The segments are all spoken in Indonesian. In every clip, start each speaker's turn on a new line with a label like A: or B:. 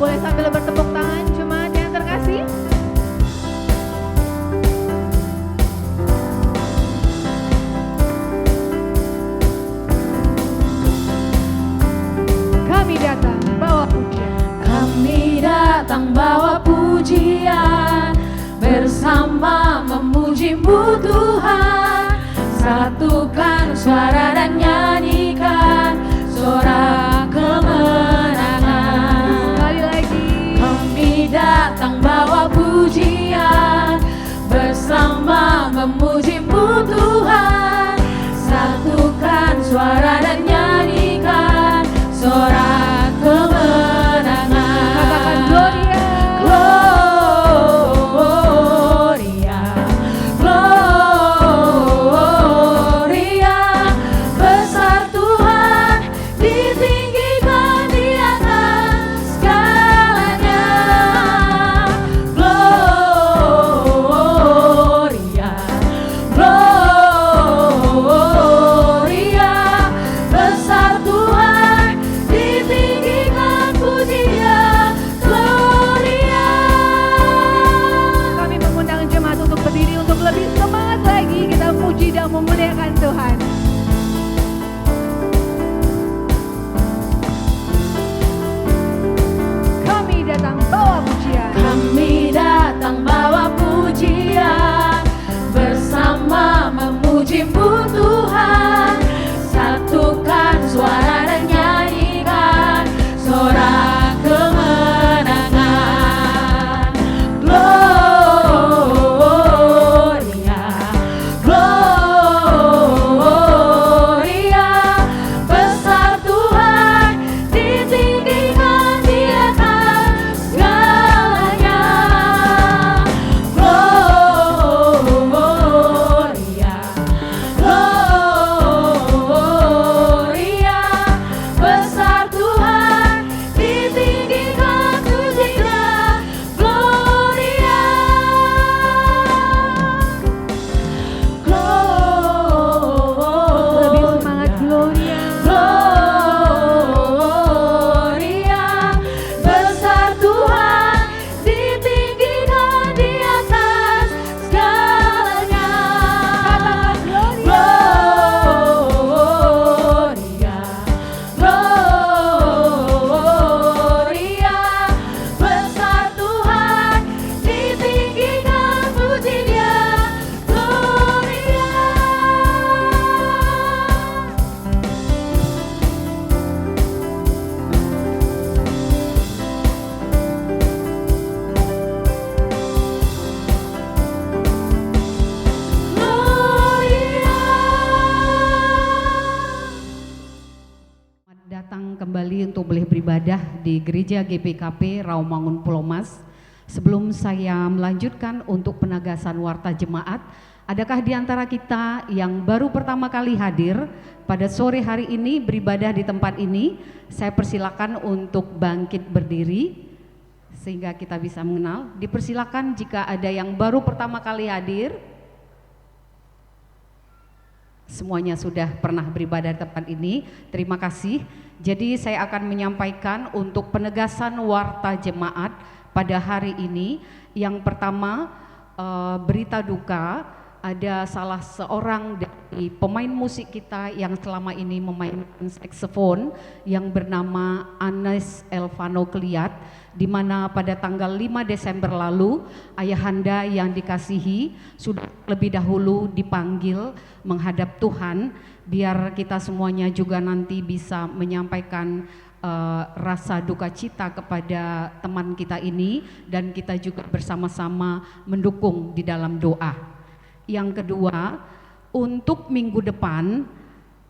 A: Boleh sambil bertepuk tangan jemaat yang terkasih. Kami datang bawa pujian.
B: Kami datang bawa pujian, bersama memuji-Mu Tuhan. Satukan suara dan nyanyikan sorak kemenangan.
A: Sekali lagi.
B: Kami datang bawa pujian, bersama memuji-Mu Tuhan. Satukan suara dan nyanyikan sorak kemenangan.
A: Katakan Gloria.
B: Gloria, Gloria, besar Tuhan, ditinggikan di atas segalanya. Gloria, Gloria, besar Tuhan, ditinggikan pujian. Gloria.
A: Kami mengundang jemaat untuk berdiri untuk lebih semangat lagi kita puji dan memuliakan Tuhan. Kami datang bawa pujian.
B: Kami datang bawa pujian, bersama memuji-Mu Tuhan. Satukan suara dan nyanyikan sorak kemenangan. Gloria, Gloria, besar Tuhan, ditinggikan di atas segalanya. Gloria, Gloria, besar Tuhan, ditinggikan pujian. Gloria,
A: Lebih semangat Gloria.
B: Gloria, besar Tuhan, ditinggikan di atas segalanya.
A: Katakan Gloria.
B: Gloria, Gloria, besar Tuhan, ditinggikan pujian. Gloria.
C: Selamat datang kembali untuk boleh beribadah di Gereja GPKP Rawamangun Pulau Mas. Sebelum saya melanjutkan untuk penegasan warta jemaat, adakah di antara kita yang baru pertama kali hadir pada sore hari ini beribadah di tempat ini? Saya persilakan untuk bangkit berdiri sehingga kita bisa mengenal. Dipersilakan jika ada yang baru pertama kali hadir. Semuanya sudah pernah beribadah di tempat ini, terima kasih. Jadi saya akan menyampaikan untuk penegasan warta jemaat pada hari ini. Yang pertama, berita duka, ada salah seorang dari pemain musik kita yang selama ini memainkan saksofon yang bernama Anes Elvano Kliat, di mana pada tanggal 5 Desember lalu ayahanda yang dikasihi sudah lebih dahulu dipanggil menghadap Tuhan. Biar kita semuanya juga nanti bisa menyampaikan rasa duka cita kepada teman kita ini, dan kita juga bersama-sama mendukung di dalam doa. Yang kedua, untuk minggu depan,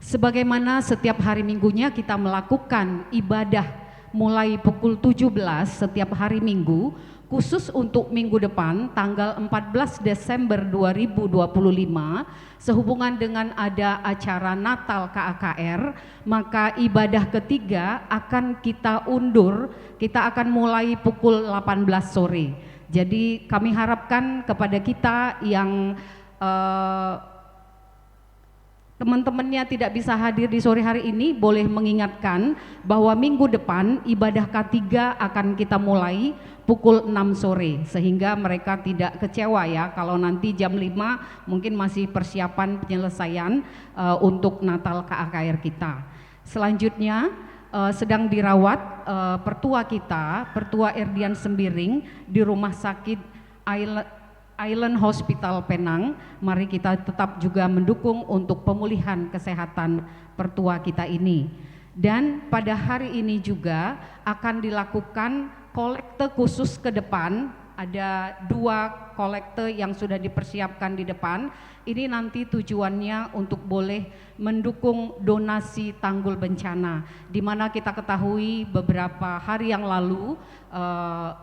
C: sebagaimana setiap hari minggunya kita melakukan ibadah mulai pukul 17 setiap hari minggu, khusus untuk minggu depan tanggal 14 Desember 2025, sehubungan dengan ada acara Natal KAKR, maka ibadah ketiga akan kita undur, kita akan mulai pukul 18 sore. Jadi kami harapkan kepada kita yang teman-temannya tidak bisa hadir di sore hari ini, boleh mengingatkan bahwa minggu depan ibadah K3 akan kita mulai pukul 6 sore, sehingga mereka tidak kecewa ya kalau nanti jam 5 mungkin masih persiapan penyelesaian untuk Natal KAKR kita. Selanjutnya sedang dirawat pertua kita, Pertua Erdian Sembiring di Rumah Sakit Island Hospital Penang. Mari kita tetap juga mendukung untuk pemulihan kesehatan pertua kita ini. Dan pada hari ini juga akan dilakukan kolekte khusus ke depan. Ada 2 kolekte yang sudah dipersiapkan di depan. Ini nanti tujuannya untuk boleh mendukung donasi tanggul bencana, di mana kita ketahui beberapa hari yang lalu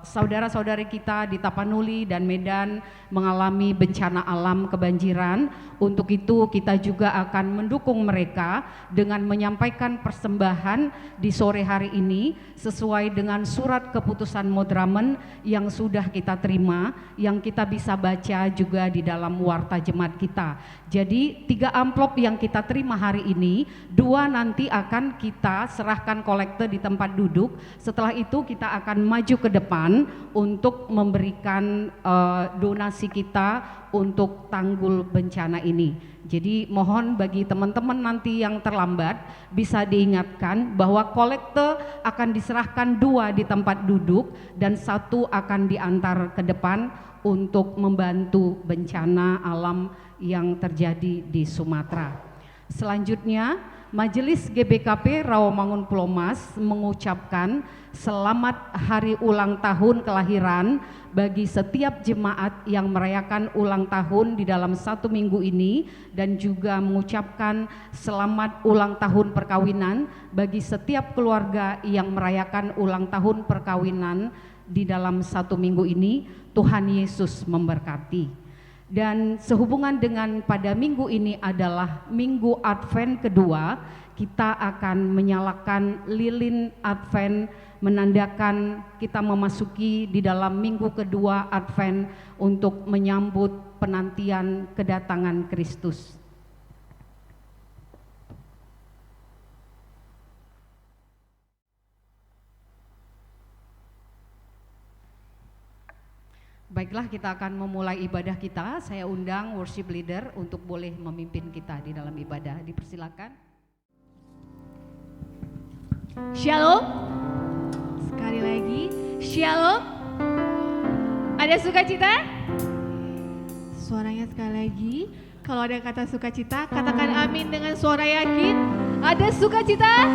C: saudara-saudari kita di Tapanuli dan Medan mengalami bencana alam kebanjiran. Untuk itu kita juga akan mendukung mereka dengan menyampaikan persembahan di sore hari ini sesuai dengan surat keputusan Modramen yang sudah kita terima, yang kita bisa baca juga di dalam warta jemaat kita. Jadi 3 amplop yang kita terima hari ini, 2 nanti akan kita serahkan kolekte di tempat duduk. Setelah itu kita akan maju ke depan untuk memberikan donasi kita untuk tanggul bencana ini. Jadi mohon bagi teman-teman nanti yang terlambat bisa diingatkan bahwa kolekte akan diserahkan 2 di tempat duduk dan 1 akan diantar ke depan untuk membantu bencana alam yang terjadi di Sumatera. Selanjutnya, Majelis GBKP Rawamangun Pulau Mas mengucapkan selamat hari ulang tahun kelahiran bagi setiap jemaat yang merayakan ulang tahun di dalam 1 minggu ini, dan juga mengucapkan selamat ulang tahun perkawinan bagi setiap keluarga yang merayakan ulang tahun perkawinan di dalam 1 minggu ini. Tuhan Yesus memberkati. Dan sehubungan dengan pada minggu ini adalah minggu Advent kedua, kita akan menyalakan lilin Advent, menandakan kita memasuki di dalam minggu kedua Advent untuk menyambut penantian kedatangan Kristus. Baiklah, kita akan memulai ibadah kita. Saya undang worship leader untuk boleh memimpin kita di dalam ibadah. Dipersilakan.
A: Shalom. Sekali lagi, shalom. Ada sukacita? Suaranya sekali lagi. Kalau ada kata sukacita, katakan amin dengan suara yakin. Ada sukacita?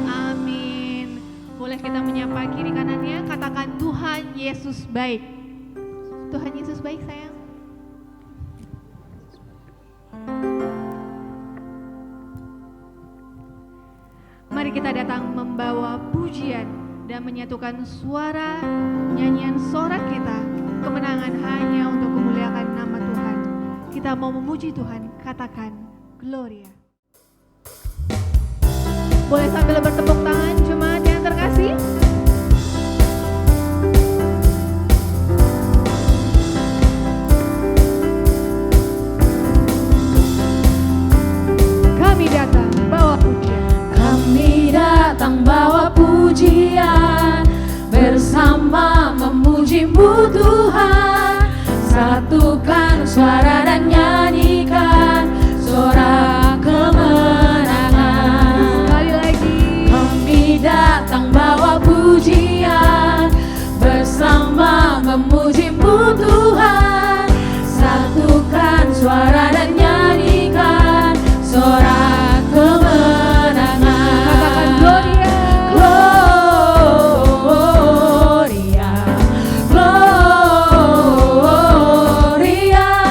A: Amin. Boleh kita menyapa kiri kanannya, katakan Tuhan Yesus baik. Tuhan Yesus baik, sayang. Mari kita datang membawa pujian dan menyatukan suara nyanyian sorak kita. Kemenangan hanya untuk memuliakan nama Tuhan. Kita mau memuji Tuhan, katakan Gloria. Boleh sambil bertepuk tangan jemaat yang terkasih. Kami datang bawa pujian.
B: Kami datang bawa pujian, bersama memuji-Mu Tuhan. Satukan suara dan nyanyikan sorak kemenangan.
A: Sekali lagi.
B: Kami datang bawa pujian, bersama memuji-Mu Tuhan. Satukan suara dan nyanyikan sorak kemenangan.
A: Katakan Gloria.
B: Gloria, Gloria,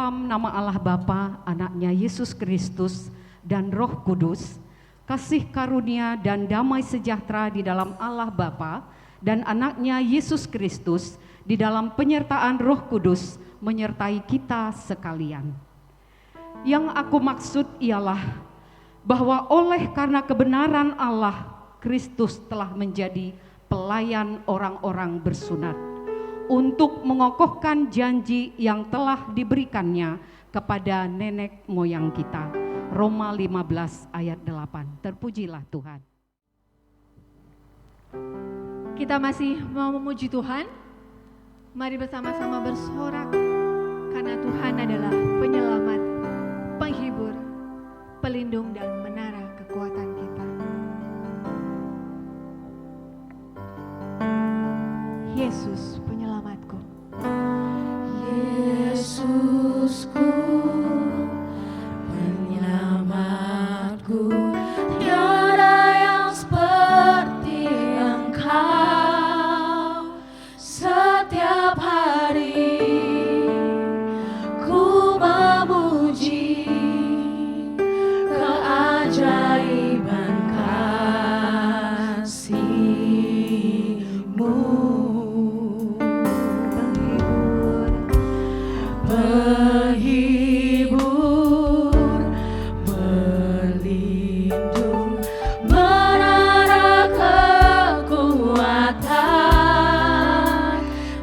C: dalam nama Allah Bapa, Anaknya Yesus Kristus, dan Roh Kudus, kasih karunia dan damai sejahtera di dalam Allah Bapa dan Anaknya Yesus Kristus, di dalam penyertaan Roh Kudus, menyertai kita sekalian. Yang aku maksud ialah bahwa oleh karena kebenaran Allah, Kristus telah menjadi pelayan orang-orang bersunat untuk mengokohkan janji yang telah diberikannya kepada nenek moyang kita. Roma 15 ayat 8. Terpujilah Tuhan.
A: Kita masih mau memuji Tuhan. Mari bersama-sama bersorak, karena Tuhan adalah penyelamat, penghibur, pelindung dan menara kekuatan kita. Yesus penyelamatku.
B: Yesusku, penyelamatku, tiada yang seperti Engkau. Setiap hari ku memuji keajaiban kasih-Mu. Penghibur, pelindung, menara kekuatan.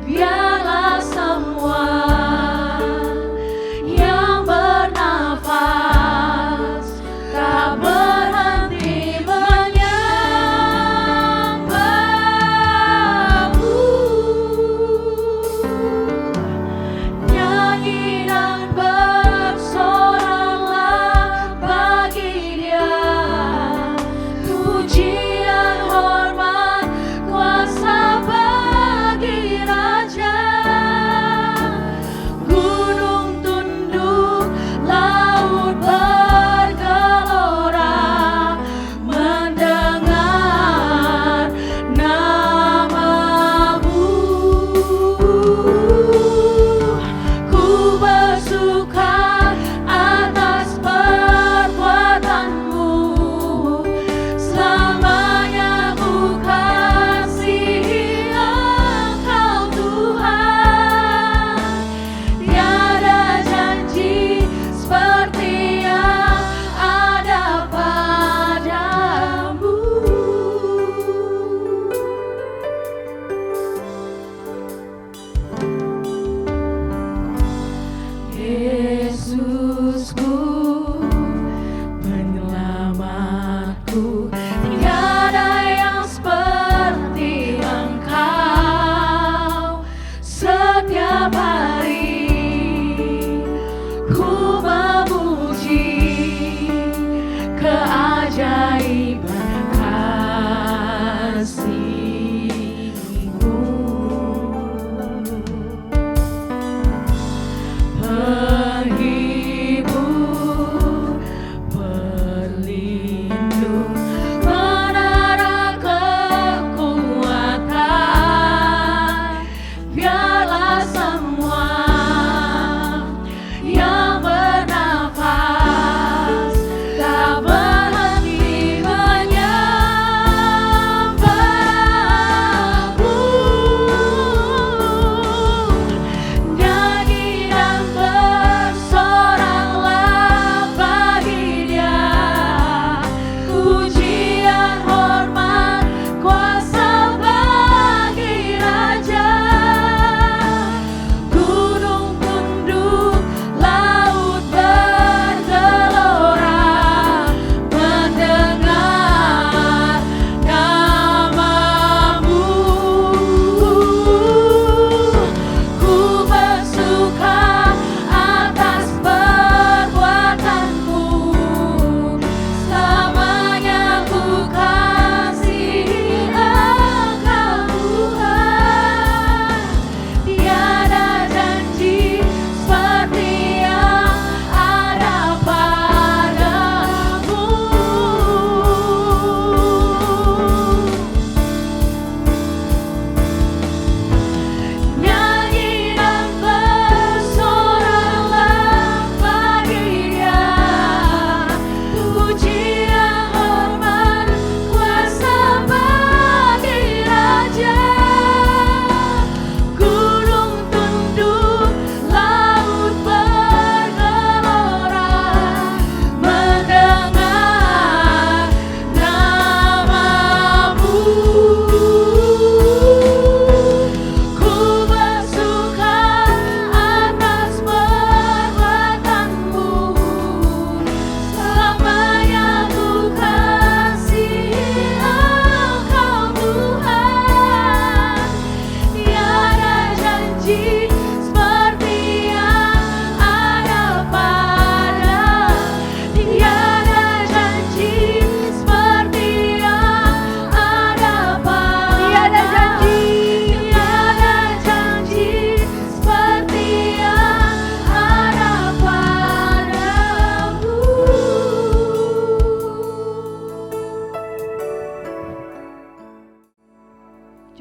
B: Biarlah semua yang bernafas tak berhenti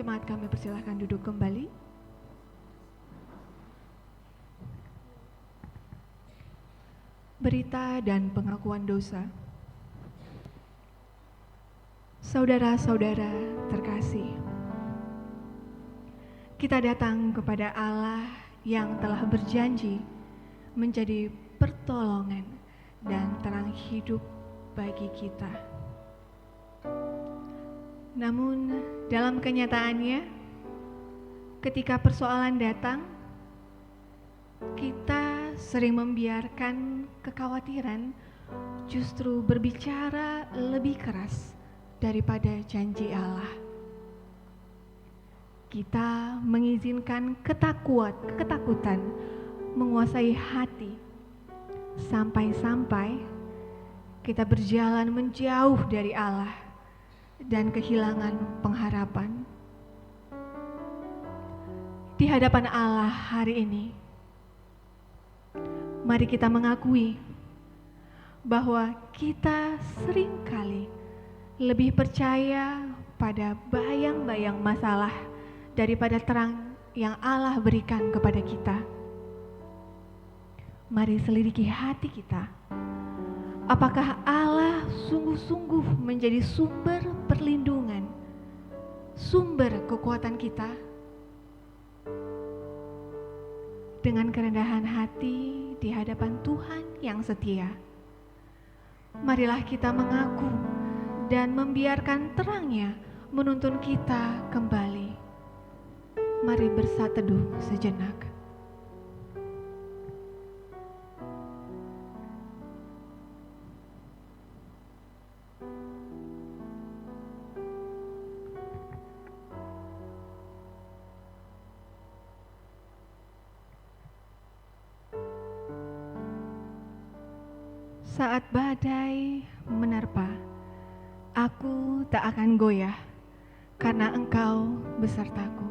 A: Jemaat kami persilahkan duduk kembali. Berita dan pengakuan dosa. Saudara-saudara terkasih, kita datang kepada Allah yang telah berjanji menjadi pertolongan dan terang hidup bagi kita. Namun dalam kenyataannya, ketika persoalan datang, kita sering membiarkan kekhawatiran justru berbicara lebih keras daripada janji Allah. Kita mengizinkan ketakutan menguasai hati, sampai-sampai kita berjalan menjauh dari Allah dan kehilangan pengharapan. Di hadapan Allah hari ini, mari kita mengakui bahwa kita seringkali lebih percaya pada bayang-bayang masalah daripada terang yang Allah berikan kepada kita. Mari selidiki hati kita. Apakah Allah sungguh-sungguh menjadi sumber perlindungan, sumber kekuatan kita? Dengan kerendahan hati di hadapan Tuhan yang setia, marilah kita mengaku dan membiarkan terang-Nya menuntun kita kembali. Mari bersatu teduh sejenak. Saat badai menerpa, aku tak akan goyah karena Engkau besertaku.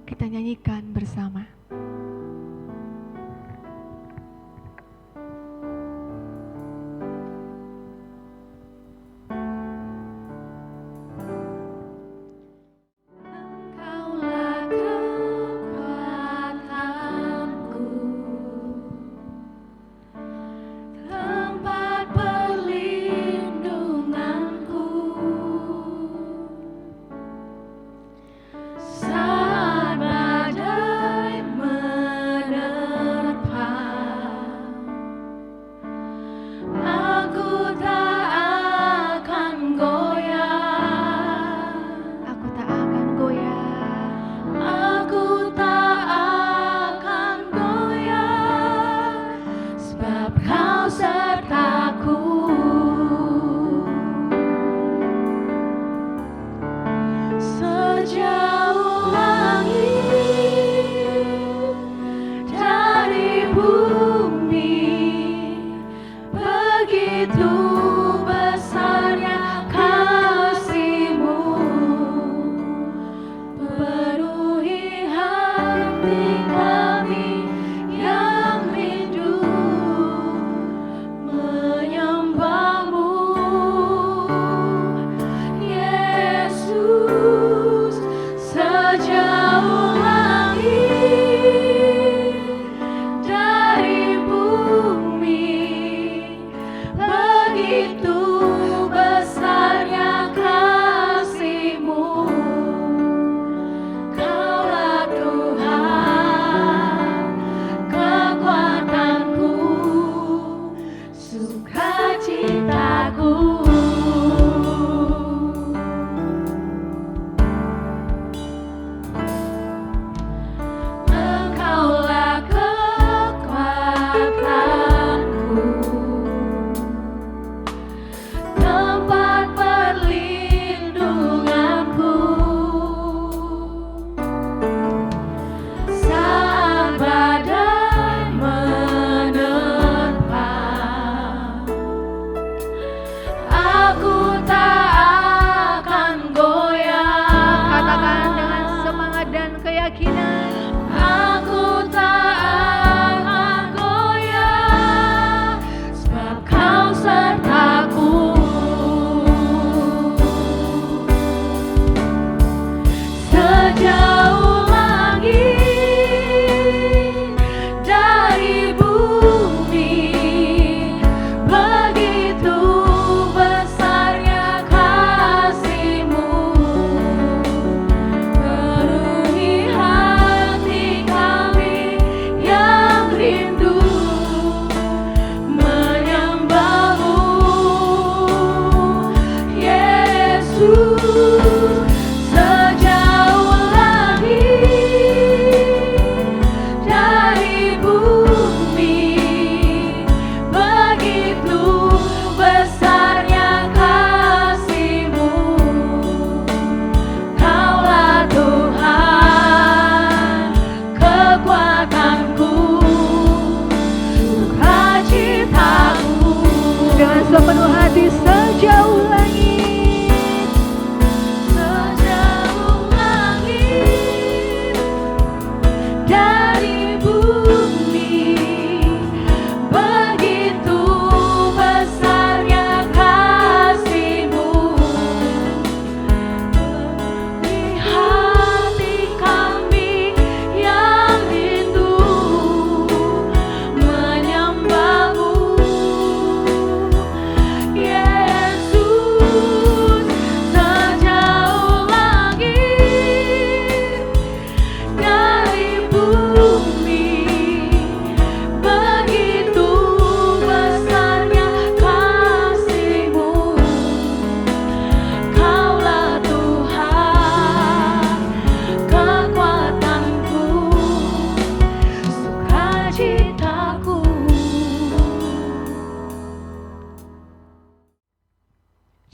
A: Kita nyanyikan bersama.
B: Engkaulah kekuatanku, tempat perlindunganku, saat badai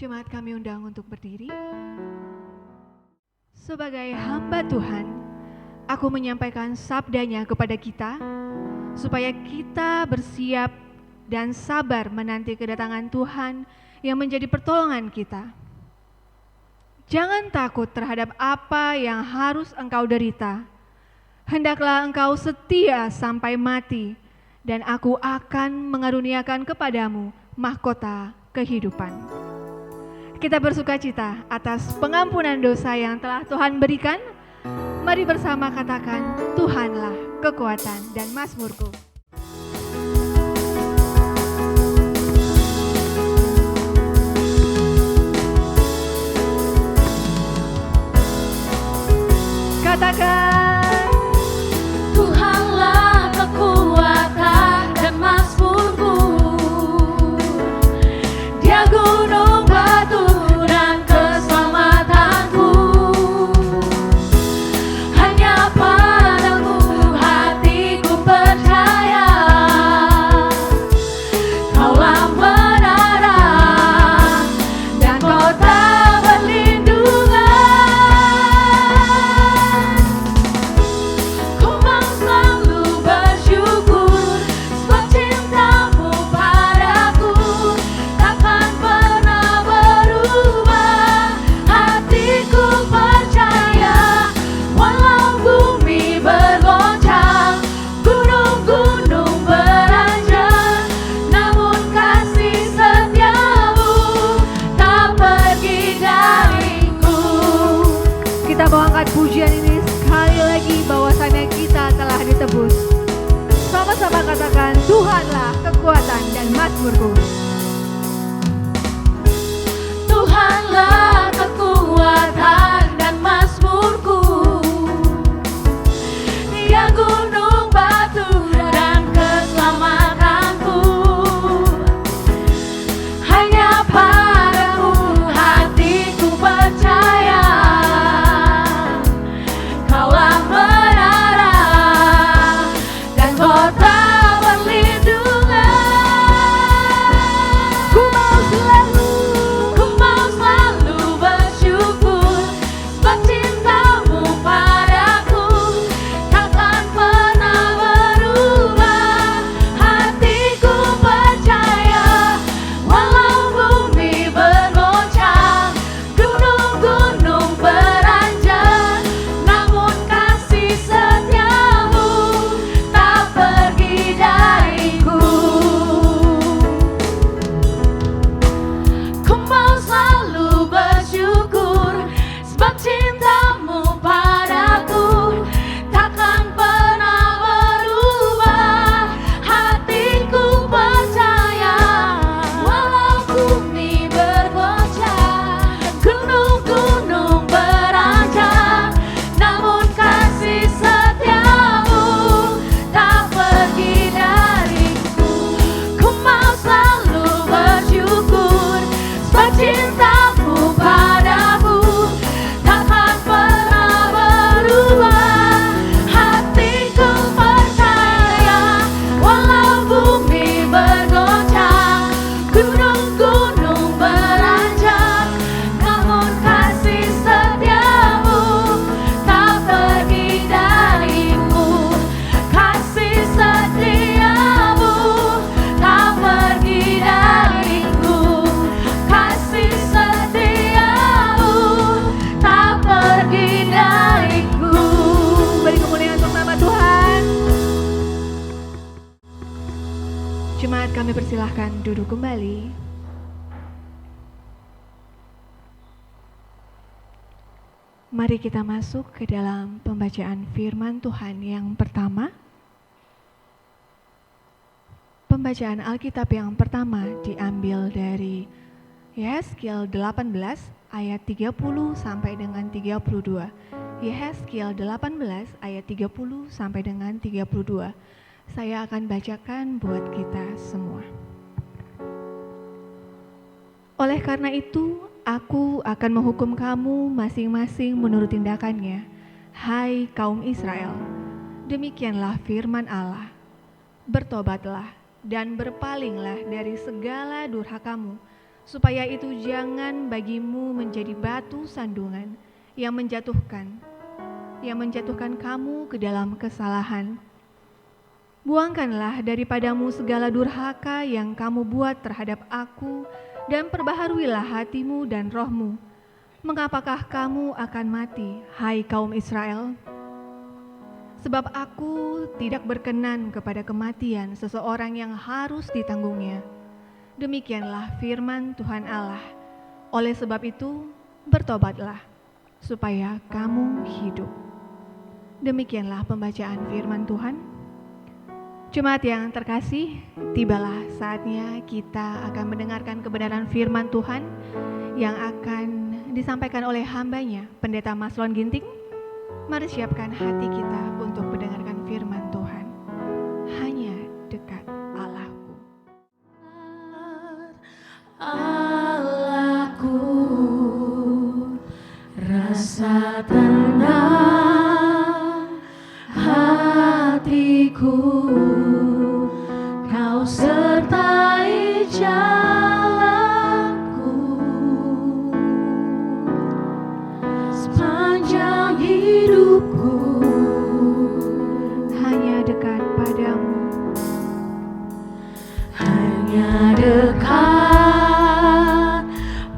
A: Jemaat kami undang untuk berdiri. Sebagai hamba Tuhan, aku menyampaikan sabdanya kepada kita, supaya kita bersiap dan sabar menanti kedatangan Tuhan yang menjadi pertolongan kita. Jangan takut terhadap apa yang harus engkau derita. Hendaklah engkau setia sampai mati, dan aku akan mengaruniakan kepadamu mahkota kehidupan. Kita bersukacita atas pengampunan dosa yang telah Tuhan berikan. Mari bersama katakan, Tuhanlah kekuatan dan mazmurku. Katakan,
B: Tuhanlah kekuatan dan mazmurku. Dia gunung batu dan keselamatanku. Hanya padamu hatiku percaya. Kaulah menara dan kota perlindungan. Ku mau selalu bersyukur sebab cintamu padaku takkan pernah berubah. Hatiku percaya walau bumi bergoncang, gunung-gunung beranjak, namun kasih setiamu tak pergi dariku.
A: kita mau angkat pujian ini sekali lagi, bahwasannya kita telah ditebus. Sama-sama katakan, Tuhanlah kekuatan dan mazmurku.
B: Tuhanlah kekuatan dan mazmurku. Dia gunung batu dan keselamatanku. Hanya padamu hatiku percaya. Kaulah menara dan kota perlindungan. Ku mau selalu bersyukur sebab cintamu padaku takkan pernah berubah. Hatiku percaya walau bumi bergoncang, gunung-gunung beranjak, namun kasih setiamu tak pergi dariku. Ku mau selalu bersyukur sebab cintamu padaku takkan pernah berubah. Hatiku percaya walau bumi bergoncang, gunung-gunung beranjak, namun kasih setiamu tak pergi dariku. Ku mau selalu bersyukur sebab cintamu padaku takkan pernah berubah. Hatiku percaya walau bumi bergoncang, gunung-gunung beranjak, namun kasih setiamu tak pergi dariku. Kasih setiamu tak pergi dariku. Kasih setiamu tak pergi dariku.
A: Beri kemuliaan untuk nama Tuhan. Jemaat kami persilahkan duduk kembali. Mari kita masuk ke dalam pembacaan firman Tuhan yang pertama. Pembacaan Alkitab yang pertama diambil dari Yehezkiel 18 ayat 30 sampai dengan 32. Yehezkiel 18 ayat 30 sampai dengan 32. Saya akan bacakan buat kita semua. Oleh karena itu, aku akan menghukum kamu masing-masing menurut tindakannya, hai kaum Israel. Demikianlah firman Allah. Bertobatlah dan berpalinglah dari segala durhakamu, supaya itu jangan bagimu menjadi batu sandungan yang menjatuhkan kamu ke dalam kesalahan. Buangkanlah daripadamu segala durhaka yang kamu buat terhadap aku, dan perbaharuilah hatimu dan rohmu. Mengapakah kamu akan mati, hai kaum Israel? Sebab aku tidak berkenan kepada kematian seseorang yang harus ditanggungnya. Demikianlah firman Tuhan Allah. Oleh sebab itu, bertobatlah, supaya kamu hidup. Demikianlah pembacaan firman Tuhan. Jemaat yang terkasih, tibalah saatnya kita akan mendengarkan kebenaran firman Tuhan yang akan disampaikan oleh hambanya, Pendeta Maslon Ginting. Mari siapkan hati kita untuk mendengarkan firman Tuhan. Hanya dekat Allahku.
B: Allahku, rasa tenang hatiku, Kau sertai jalanku sepanjang hidupku.
A: Hanya dekat padamu,
B: hanya dekat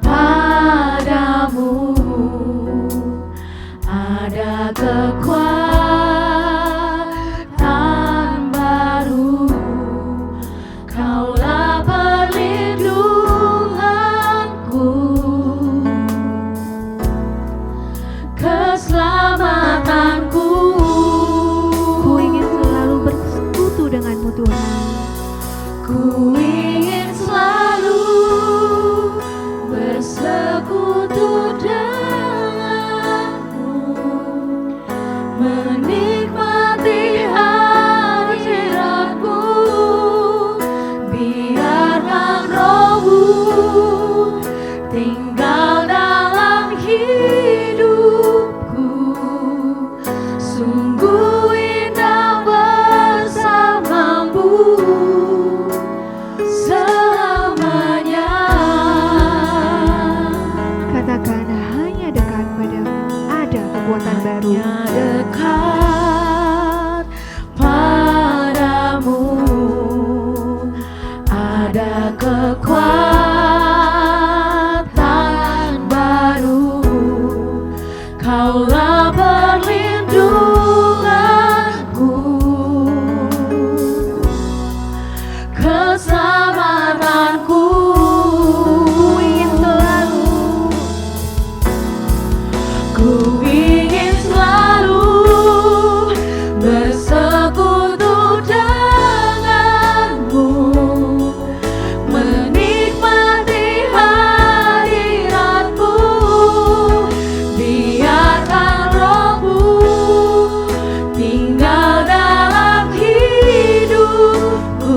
B: padamu ada kekuatan baru. Kaulah perlindunganku, keselamatanku.
A: ku ingin selalu bersekutu denganmu Tuhan.
B: Ku ingin selalu bersekutu denganmu, menikmati hadiratmu. Biarkan rohmu tinggal dalam hidupku. Sungguh indah bersamamu selamanya.
A: Katakan hanya dekat padamu ada kekuatan baru.
B: Hanya dekat padamu ada kekuatan baru. Kaulah perlindunganku, keselamatanku. Ku ingin selalu bersekutu denganmu, menikmati hadiratmu. Biarkan rohmu tinggal dalam hidupku.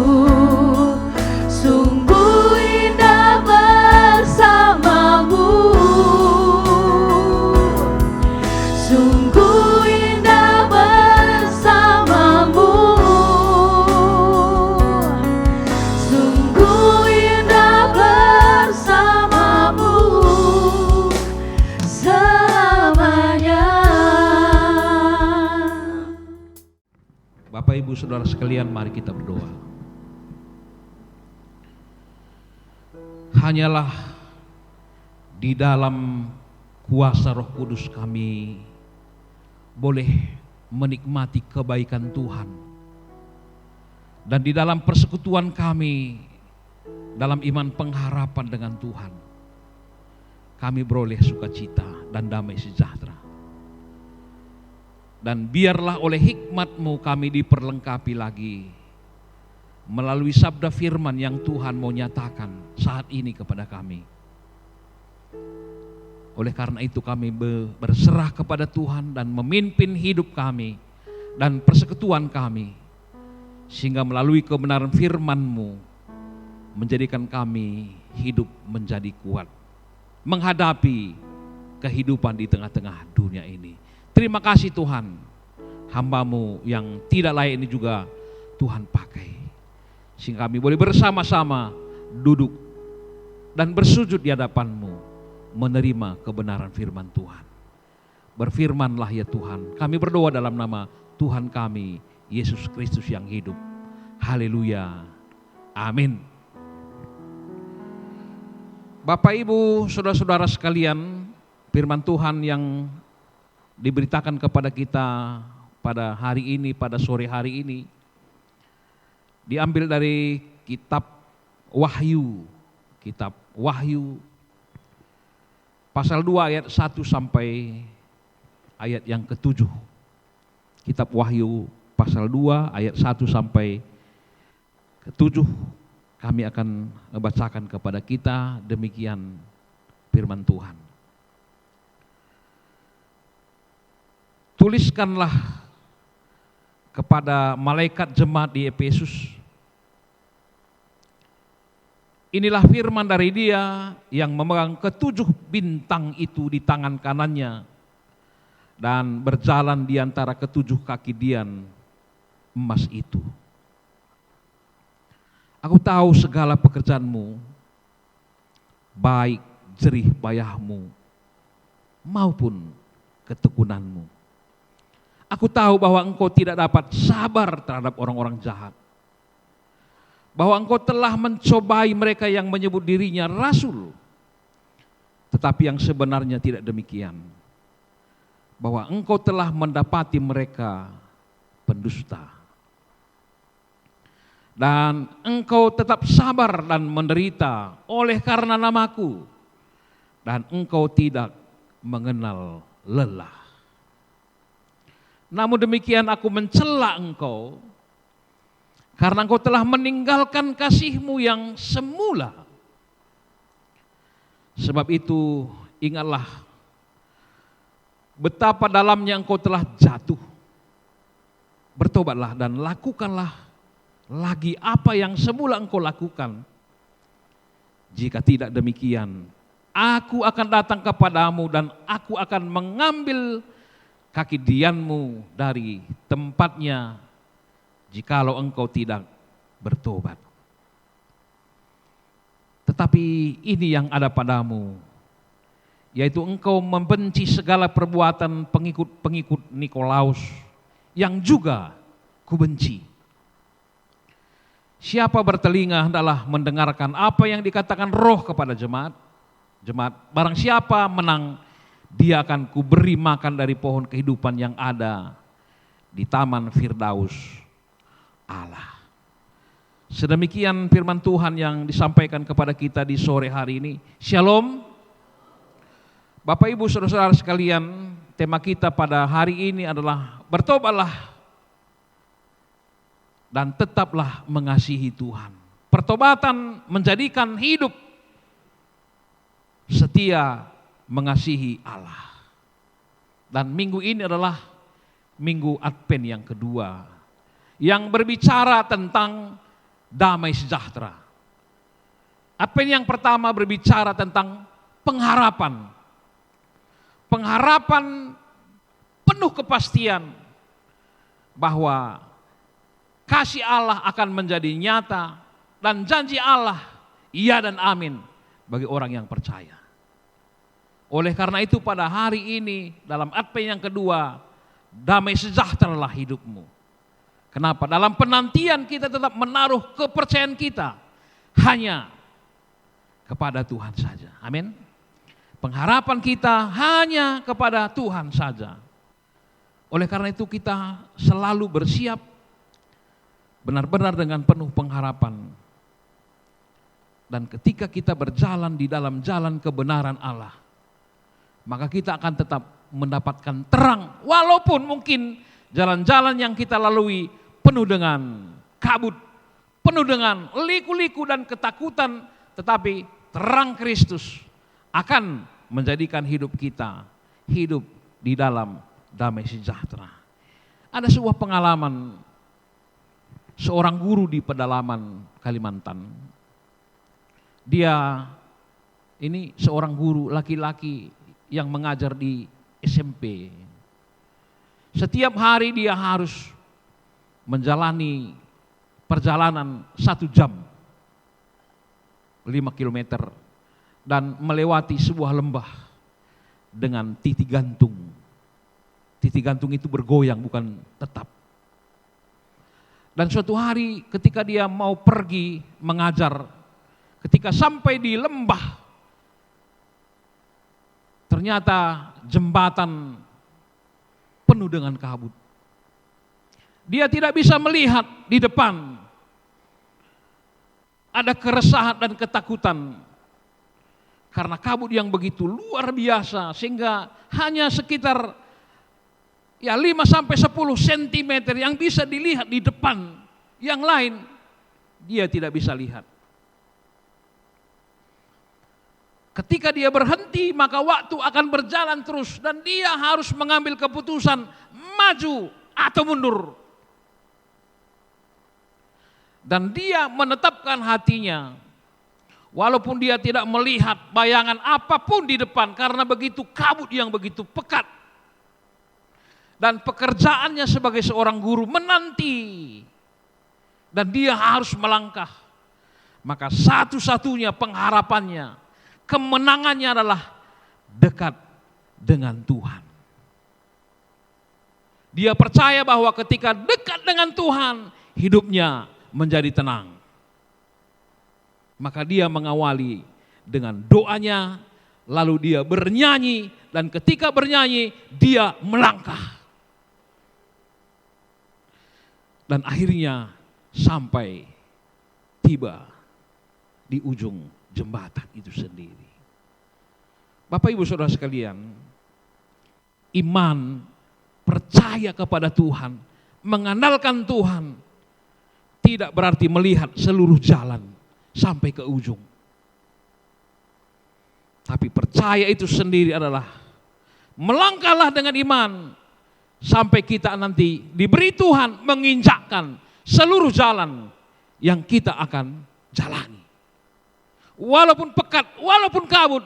B: Sungguh indah bersamamu. Sungguh indah bersamamu. Sungguh indah bersamamu selamanya.
D: Bapak Ibu Saudara sekalian, mari kita berdoa. Hanyalah di dalam kuasa Roh Kudus kami boleh menikmati kebaikan Tuhan. Dan di dalam persekutuan kami, dalam iman pengharapan dengan Tuhan, kami beroleh sukacita dan damai sejahtera. Dan biarlah oleh hikmat-Mu kami diperlengkapi lagi melalui sabda firman yang Tuhan mau nyatakan saat ini kepada kami. Oleh karena itu kami berserah kepada Tuhan dan memimpin hidup kami dan persekutuan kami, sehingga melalui kebenaran firman-Mu menjadikan kami hidup menjadi kuat menghadapi kehidupan di tengah-tengah dunia ini. Terima kasih Tuhan, hamba-Mu yang tidak layak ini juga Tuhan pakai, sehingga kami boleh bersama-sama duduk dan bersujud di hadapan-Mu, menerima kebenaran firman Tuhan. Berfirmanlah ya Tuhan, kami berdoa dalam nama Tuhan kami, Yesus Kristus yang hidup. Haleluya. Amin. Bapak, Ibu, saudara-saudara sekalian, firman Tuhan yang diberitakan kepada kita pada hari ini, pada sore hari ini, diambil dari kitab Wahyu. Kitab Wahyu pasal 2 ayat 1 sampai ayat yang ke-7. Kitab Wahyu pasal 2 ayat 1 sampai ke-7 kami akan bacakan kepada kita, demikian firman Tuhan. Tuliskanlah kepada malaikat jemaat di Efesus, inilah firman dari Dia yang memegang ke-7 bintang itu di tangan kanannya dan berjalan di antara ke-7 kaki dian emas itu. Aku tahu segala pekerjaanmu, baik jerih payahmu maupun ketekunanmu. Aku tahu bahwa engkau tidak dapat sabar terhadap orang-orang jahat, bahwa engkau telah mencobai mereka yang menyebut dirinya rasul, tetapi yang sebenarnya tidak demikian, bahwa engkau telah mendapati mereka pendusta. Dan engkau tetap sabar dan menderita oleh karena namaku, dan engkau tidak mengenal lelah. Namun demikian aku mencela engkau, karena engkau telah meninggalkan kasihmu yang semula. Sebab itu ingatlah betapa dalamnya engkau telah jatuh. Bertobatlah dan lakukanlah lagi apa yang semula engkau lakukan. Jika tidak demikian, aku akan datang kepadamu dan aku akan mengambil kaki dianmu dari tempatnya jikalau engkau tidak bertobat. Tetapi ini yang ada padamu, yaitu engkau membenci segala perbuatan pengikut-pengikut Nikolaus, yang juga kubenci. Siapa bertelinga hendaklah mendengarkan apa yang dikatakan Roh kepada jemaat. Barang siapa menang, dia akan kuberi makan dari pohon kehidupan yang ada di taman Firdaus Allah. Sedemikian firman Tuhan yang disampaikan kepada kita di sore hari ini. Shalom. Bapak, Ibu, saudara-saudara sekalian, tema kita pada hari ini adalah bertobatlah dan tetaplah mengasihi Tuhan. Pertobatan menjadikan hidup setia mengasihi Allah. Dan minggu ini adalah minggu Advent yang kedua, yang berbicara tentang damai sejahtera. Advent yang pertama berbicara tentang pengharapan. Pengharapan penuh kepastian bahwa kasih Allah akan menjadi nyata dan janji Allah iya dan amin bagi orang yang percaya. Oleh karena itu pada hari ini dalam Advent yang kedua, damai sejahteralah hidupmu. Kenapa? Dalam penantian kita tetap menaruh kepercayaan kita hanya kepada Tuhan saja. Amin. Pengharapan kita hanya kepada Tuhan saja. Oleh karena itu kita selalu bersiap benar-benar dengan penuh pengharapan. Dan ketika kita berjalan di dalam jalan kebenaran Allah, maka kita akan tetap mendapatkan terang. Walaupun mungkin jalan-jalan yang kita lalui penuh dengan kabut, penuh dengan liku-liku dan ketakutan, tetapi terang Kristus akan menjadikan hidup kita hidup di dalam damai sejahtera. Ada sebuah pengalaman seorang guru di pedalaman Kalimantan. Dia ini seorang guru laki-laki yang mengajar di SMP. Setiap hari dia harus menjalani perjalanan 1 jam, 5 kilometer dan melewati sebuah lembah dengan titik gantung. Titik gantung itu bergoyang, bukan tetap. Dan suatu hari ketika dia mau pergi mengajar, ketika sampai di lembah, ternyata jembatan penuh dengan kabut. Dia tidak bisa melihat di depan. Ada keresahan dan ketakutan karena kabut yang begitu luar biasa, sehingga hanya sekitar 5-10 cm yang bisa dilihat di depan, yang lain dia tidak bisa lihat. Ketika dia berhenti, maka waktu akan berjalan terus dan dia harus mengambil keputusan maju atau mundur. Dan dia menetapkan hatinya, walaupun dia tidak melihat bayangan apapun di depan karena begitu kabut yang begitu pekat. Dan pekerjaannya sebagai seorang guru menanti, dan dia harus melangkah. Maka satu-satunya pengharapannya, kemenangannya adalah dekat dengan Tuhan. Dia percaya bahwa ketika dekat dengan Tuhan, hidupnya menjadi tenang. Maka dia mengawali dengan doanya, lalu dia bernyanyi, dan ketika bernyanyi dia melangkah. Dan akhirnya sampai tiba di ujung jembatan itu sendiri. Bapak Ibu Saudara sekalian, iman, percaya kepada Tuhan, mengandalkan Tuhan, tidak berarti melihat seluruh jalan sampai ke ujung. Tapi percaya itu sendiri adalah melangkahlah dengan iman sampai kita nanti diberi Tuhan menginjakkan seluruh jalan yang kita akan jalani. Walaupun pekat, walaupun kabut,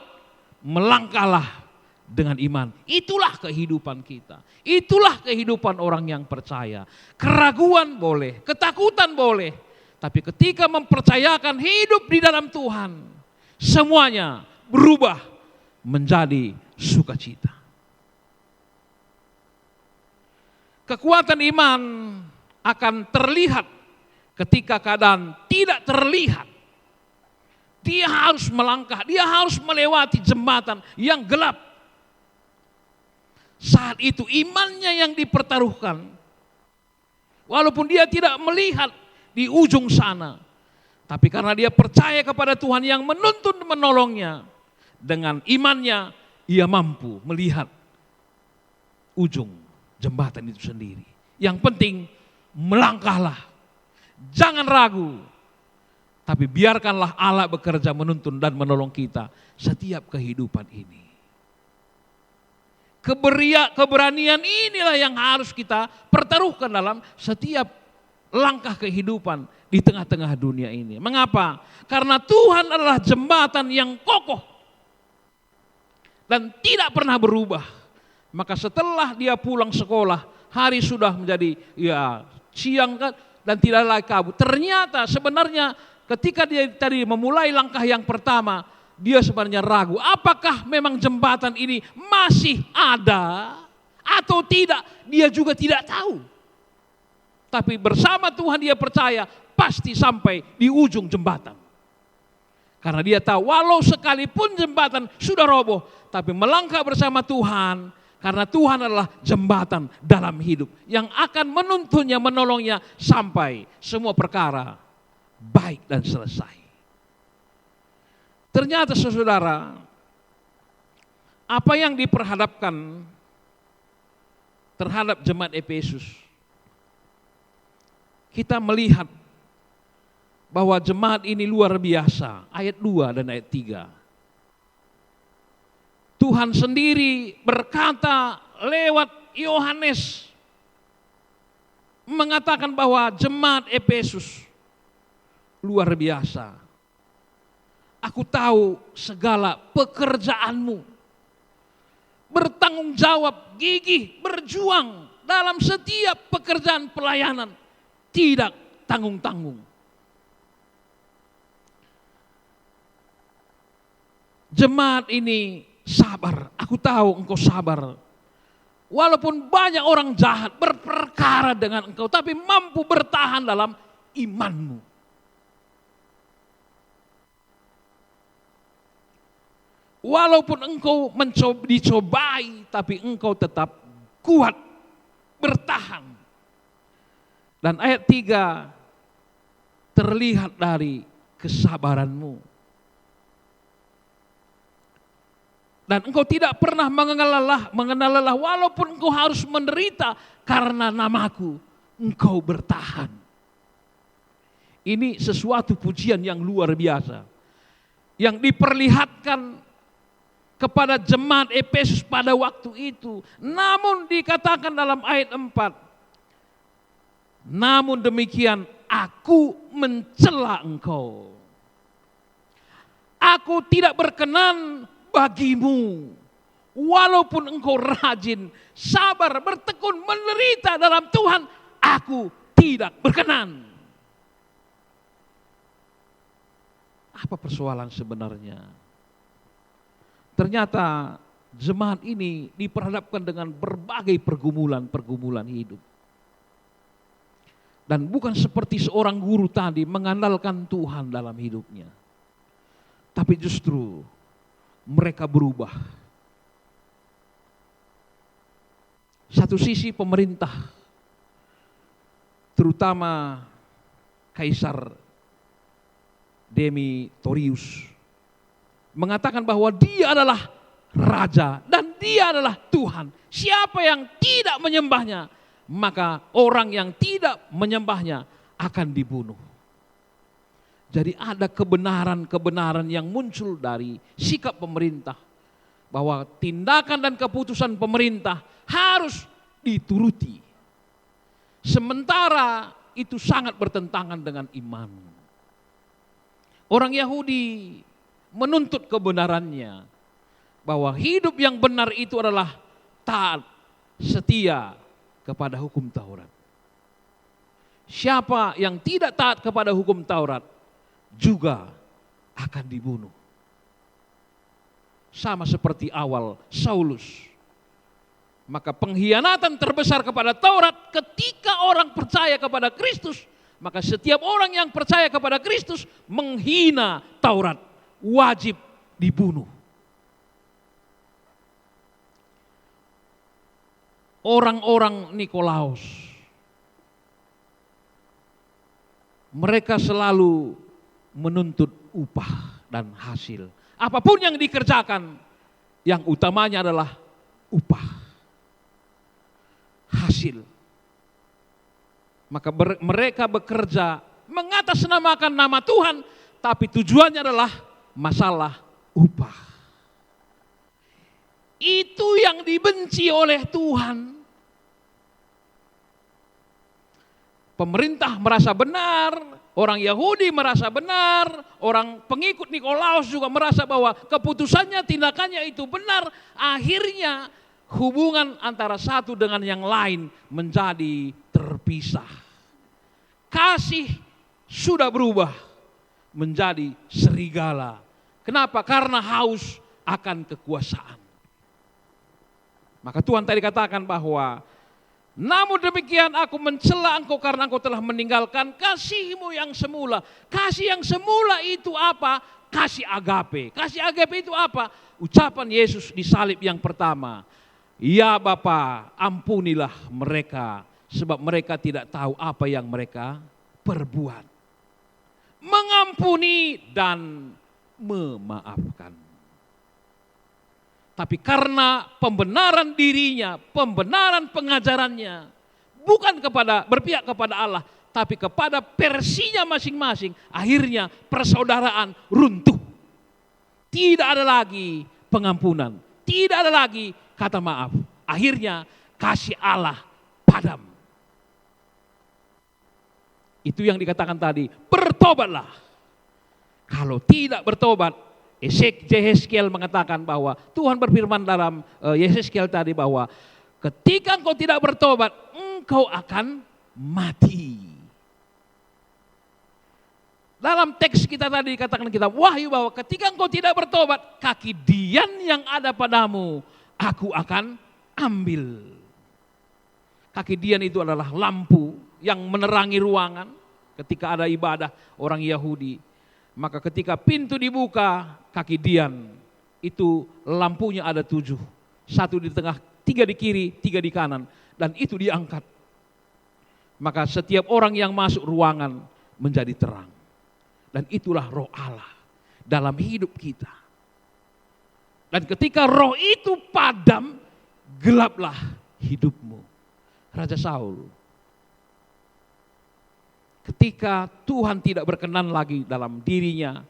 D: melangkahlah dengan iman. Itulah kehidupan kita. Itulah kehidupan orang yang percaya. Keraguan boleh, ketakutan boleh, tapi ketika mempercayakan hidup di dalam Tuhan, semuanya berubah menjadi sukacita. Kekuatan iman akan terlihat ketika keadaan tidak terlihat. Dia harus melangkah, dia harus melewati jembatan yang gelap. Saat itu imannya yang dipertaruhkan. Walaupun dia tidak melihat di ujung sana, tapi karena dia percaya kepada Tuhan yang menuntun menolongnya, dengan imannya ia mampu melihat ujung jembatan itu sendiri. Yang penting melangkahlah, jangan ragu, tapi biarkanlah Allah bekerja menuntun dan menolong kita setiap kehidupan ini. Keberanian inilah yang harus kita pertaruhkan dalam setiap langkah kehidupan di tengah-tengah dunia ini. Mengapa? Karena Tuhan adalah jembatan yang kokoh dan tidak pernah berubah. Maka setelah dia pulang sekolah, hari sudah menjadi siang kan, dan tidak lagi kabut. Ternyata sebenarnya ketika dia tadi memulai langkah yang pertama, dia sebenarnya ragu, apakah memang jembatan ini masih ada atau tidak, dia juga tidak tahu. Tapi bersama Tuhan dia percaya pasti sampai di ujung jembatan. Karena dia tahu walau sekalipun jembatan sudah roboh, tapi melangkah bersama Tuhan, karena Tuhan adalah jembatan dalam hidup yang akan menuntunnya, menolongnya sampai semua perkara baik dan selesai. Ternyata saudara, apa yang diperhadapkan terhadap jemaat Efesus, kita melihat bahwa jemaat ini luar biasa. Ayat 2 dan ayat 3. Tuhan sendiri berkata lewat Yohanes, mengatakan bahwa jemaat Efesus luar biasa. Aku tahu segala pekerjaanmu, bertanggung jawab, gigih, berjuang dalam setiap pekerjaan pelayanan, tidak tanggung-tanggung. Jemaat ini sabar, aku tahu engkau sabar. Walaupun banyak orang jahat berperkara dengan engkau, tapi mampu bertahan dalam imanmu. Walaupun engkau dicobai, tapi engkau tetap kuat, bertahan. Dan ayat 3 terlihat dari kesabaranmu. Dan engkau tidak pernah mengenal lelah walaupun engkau harus menderita karena namaku, engkau bertahan. Ini sesuatu pujian yang luar biasa. Yang diperlihatkan kepada jemaat Efesus pada waktu itu. Namun dikatakan dalam ayat 4, namun demikian aku mencela engkau. Aku tidak berkenan bagimu. Walaupun engkau rajin, sabar, bertekun, menderita dalam Tuhan, aku tidak berkenan. Apa persoalan sebenarnya? Ternyata jemaat ini diperhadapkan dengan berbagai pergumulan hidup. Dan bukan seperti seorang guru tadi mengandalkan Tuhan dalam hidupnya. Tapi justru mereka berubah. Satu sisi pemerintah, terutama Kaisar Demetrius, mengatakan bahwa dia adalah raja dan dia adalah Tuhan. Siapa yang tidak menyembahnya, maka orang yang tidak menyembahnya akan dibunuh. Jadi ada kebenaran-kebenaran yang muncul dari sikap pemerintah, bahwa tindakan dan keputusan pemerintah harus dituruti. Sementara itu sangat bertentangan dengan iman. Orang Yahudi menuntut kebenarannya, bahwa hidup yang benar itu adalah taat, setia kepada hukum Taurat. Siapa yang tidak taat kepada hukum Taurat juga akan dibunuh. Sama seperti awal Saulus. Maka pengkhianatan terbesar kepada Taurat ketika orang percaya kepada Kristus, maka setiap orang yang percaya kepada Kristus menghina Taurat, wajib dibunuh. Orang-orang Nikolaus, mereka selalu menuntut upah dan hasil. Apapun yang dikerjakan, yang utamanya adalah upah, hasil. Maka mereka bekerja mengatasnamakan nama Tuhan, tapi tujuannya adalah masalah upah. Itu yang dibenci oleh Tuhan. Pemerintah merasa benar, orang Yahudi merasa benar, orang pengikut Nikolaus juga merasa bahwa keputusannya, tindakannya itu benar. Akhirnya hubungan antara satu dengan yang lain menjadi terpisah. Kasih sudah berubah menjadi serigala. Kenapa? Karena haus akan kekuasaan. Maka Tuhan tadi katakan bahwa namun demikian aku mencela engkau karena engkau telah meninggalkan kasihmu yang semula. Kasih yang semula itu apa? Kasih agape. Kasih agape itu apa? Ucapan Yesus di salib yang pertama. Ya Bapa, ampunilah mereka sebab mereka tidak tahu apa yang mereka perbuat. Mengampuni dan memaafkan. Tapi karena pembenaran dirinya, pembenaran pengajarannya, bukan berpihak kepada Allah, tapi kepada versinya masing-masing, akhirnya persaudaraan runtuh. Tidak ada lagi pengampunan, tidak ada lagi kata maaf. Akhirnya kasih Allah padam. Itu yang dikatakan tadi, bertobatlah. Kalau tidak bertobat, Yehezkiel mengatakan bahwa Tuhan berfirman dalam Yehezkiel tadi bahwa ketika engkau tidak bertobat, engkau akan mati. Dalam teks kita tadi dikatakan kita wahyu bahwa ketika engkau tidak bertobat, kaki dian yang ada padamu aku akan ambil. Kaki dian itu adalah lampu yang menerangi ruangan ketika ada ibadah orang Yahudi. Maka ketika pintu dibuka, kaki dian itu lampunya ada 7. 1 di tengah, 3 di kiri, 3 di kanan. Dan itu diangkat. Maka setiap orang yang masuk ruangan menjadi terang. Dan itulah roh Allah dalam hidup kita. Dan ketika roh itu padam, gelaplah hidupmu. Raja Saul, ketika Tuhan tidak berkenan lagi dalam dirinya,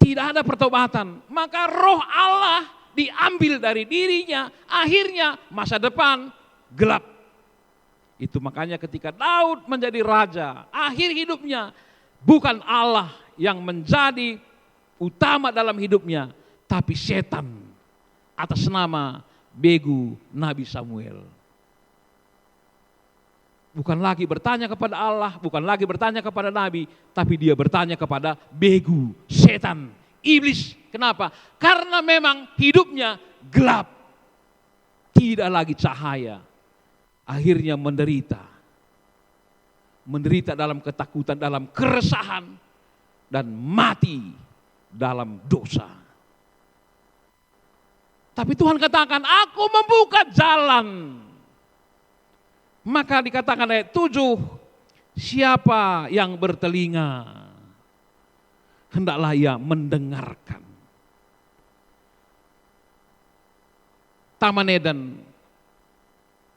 D: tidak ada pertobatan, maka roh Allah diambil dari dirinya, akhirnya masa depan gelap. Itu makanya ketika Daud menjadi raja, akhir hidupnya bukan Allah yang menjadi utama dalam hidupnya, tapi setan atas nama begu Nabi Samuel. Bukan lagi bertanya kepada Allah, bukan lagi bertanya kepada Nabi, tapi dia bertanya kepada begu, setan, iblis. Kenapa? Karena memang hidupnya gelap, tidak lagi cahaya. Akhirnya menderita. Menderita dalam ketakutan, dalam keresahan, dan mati dalam dosa. Tapi Tuhan katakan, aku membuka jalan. Maka dikatakan ayat 7, siapa yang bertelinga, hendaklah ia mendengarkan. Taman Eden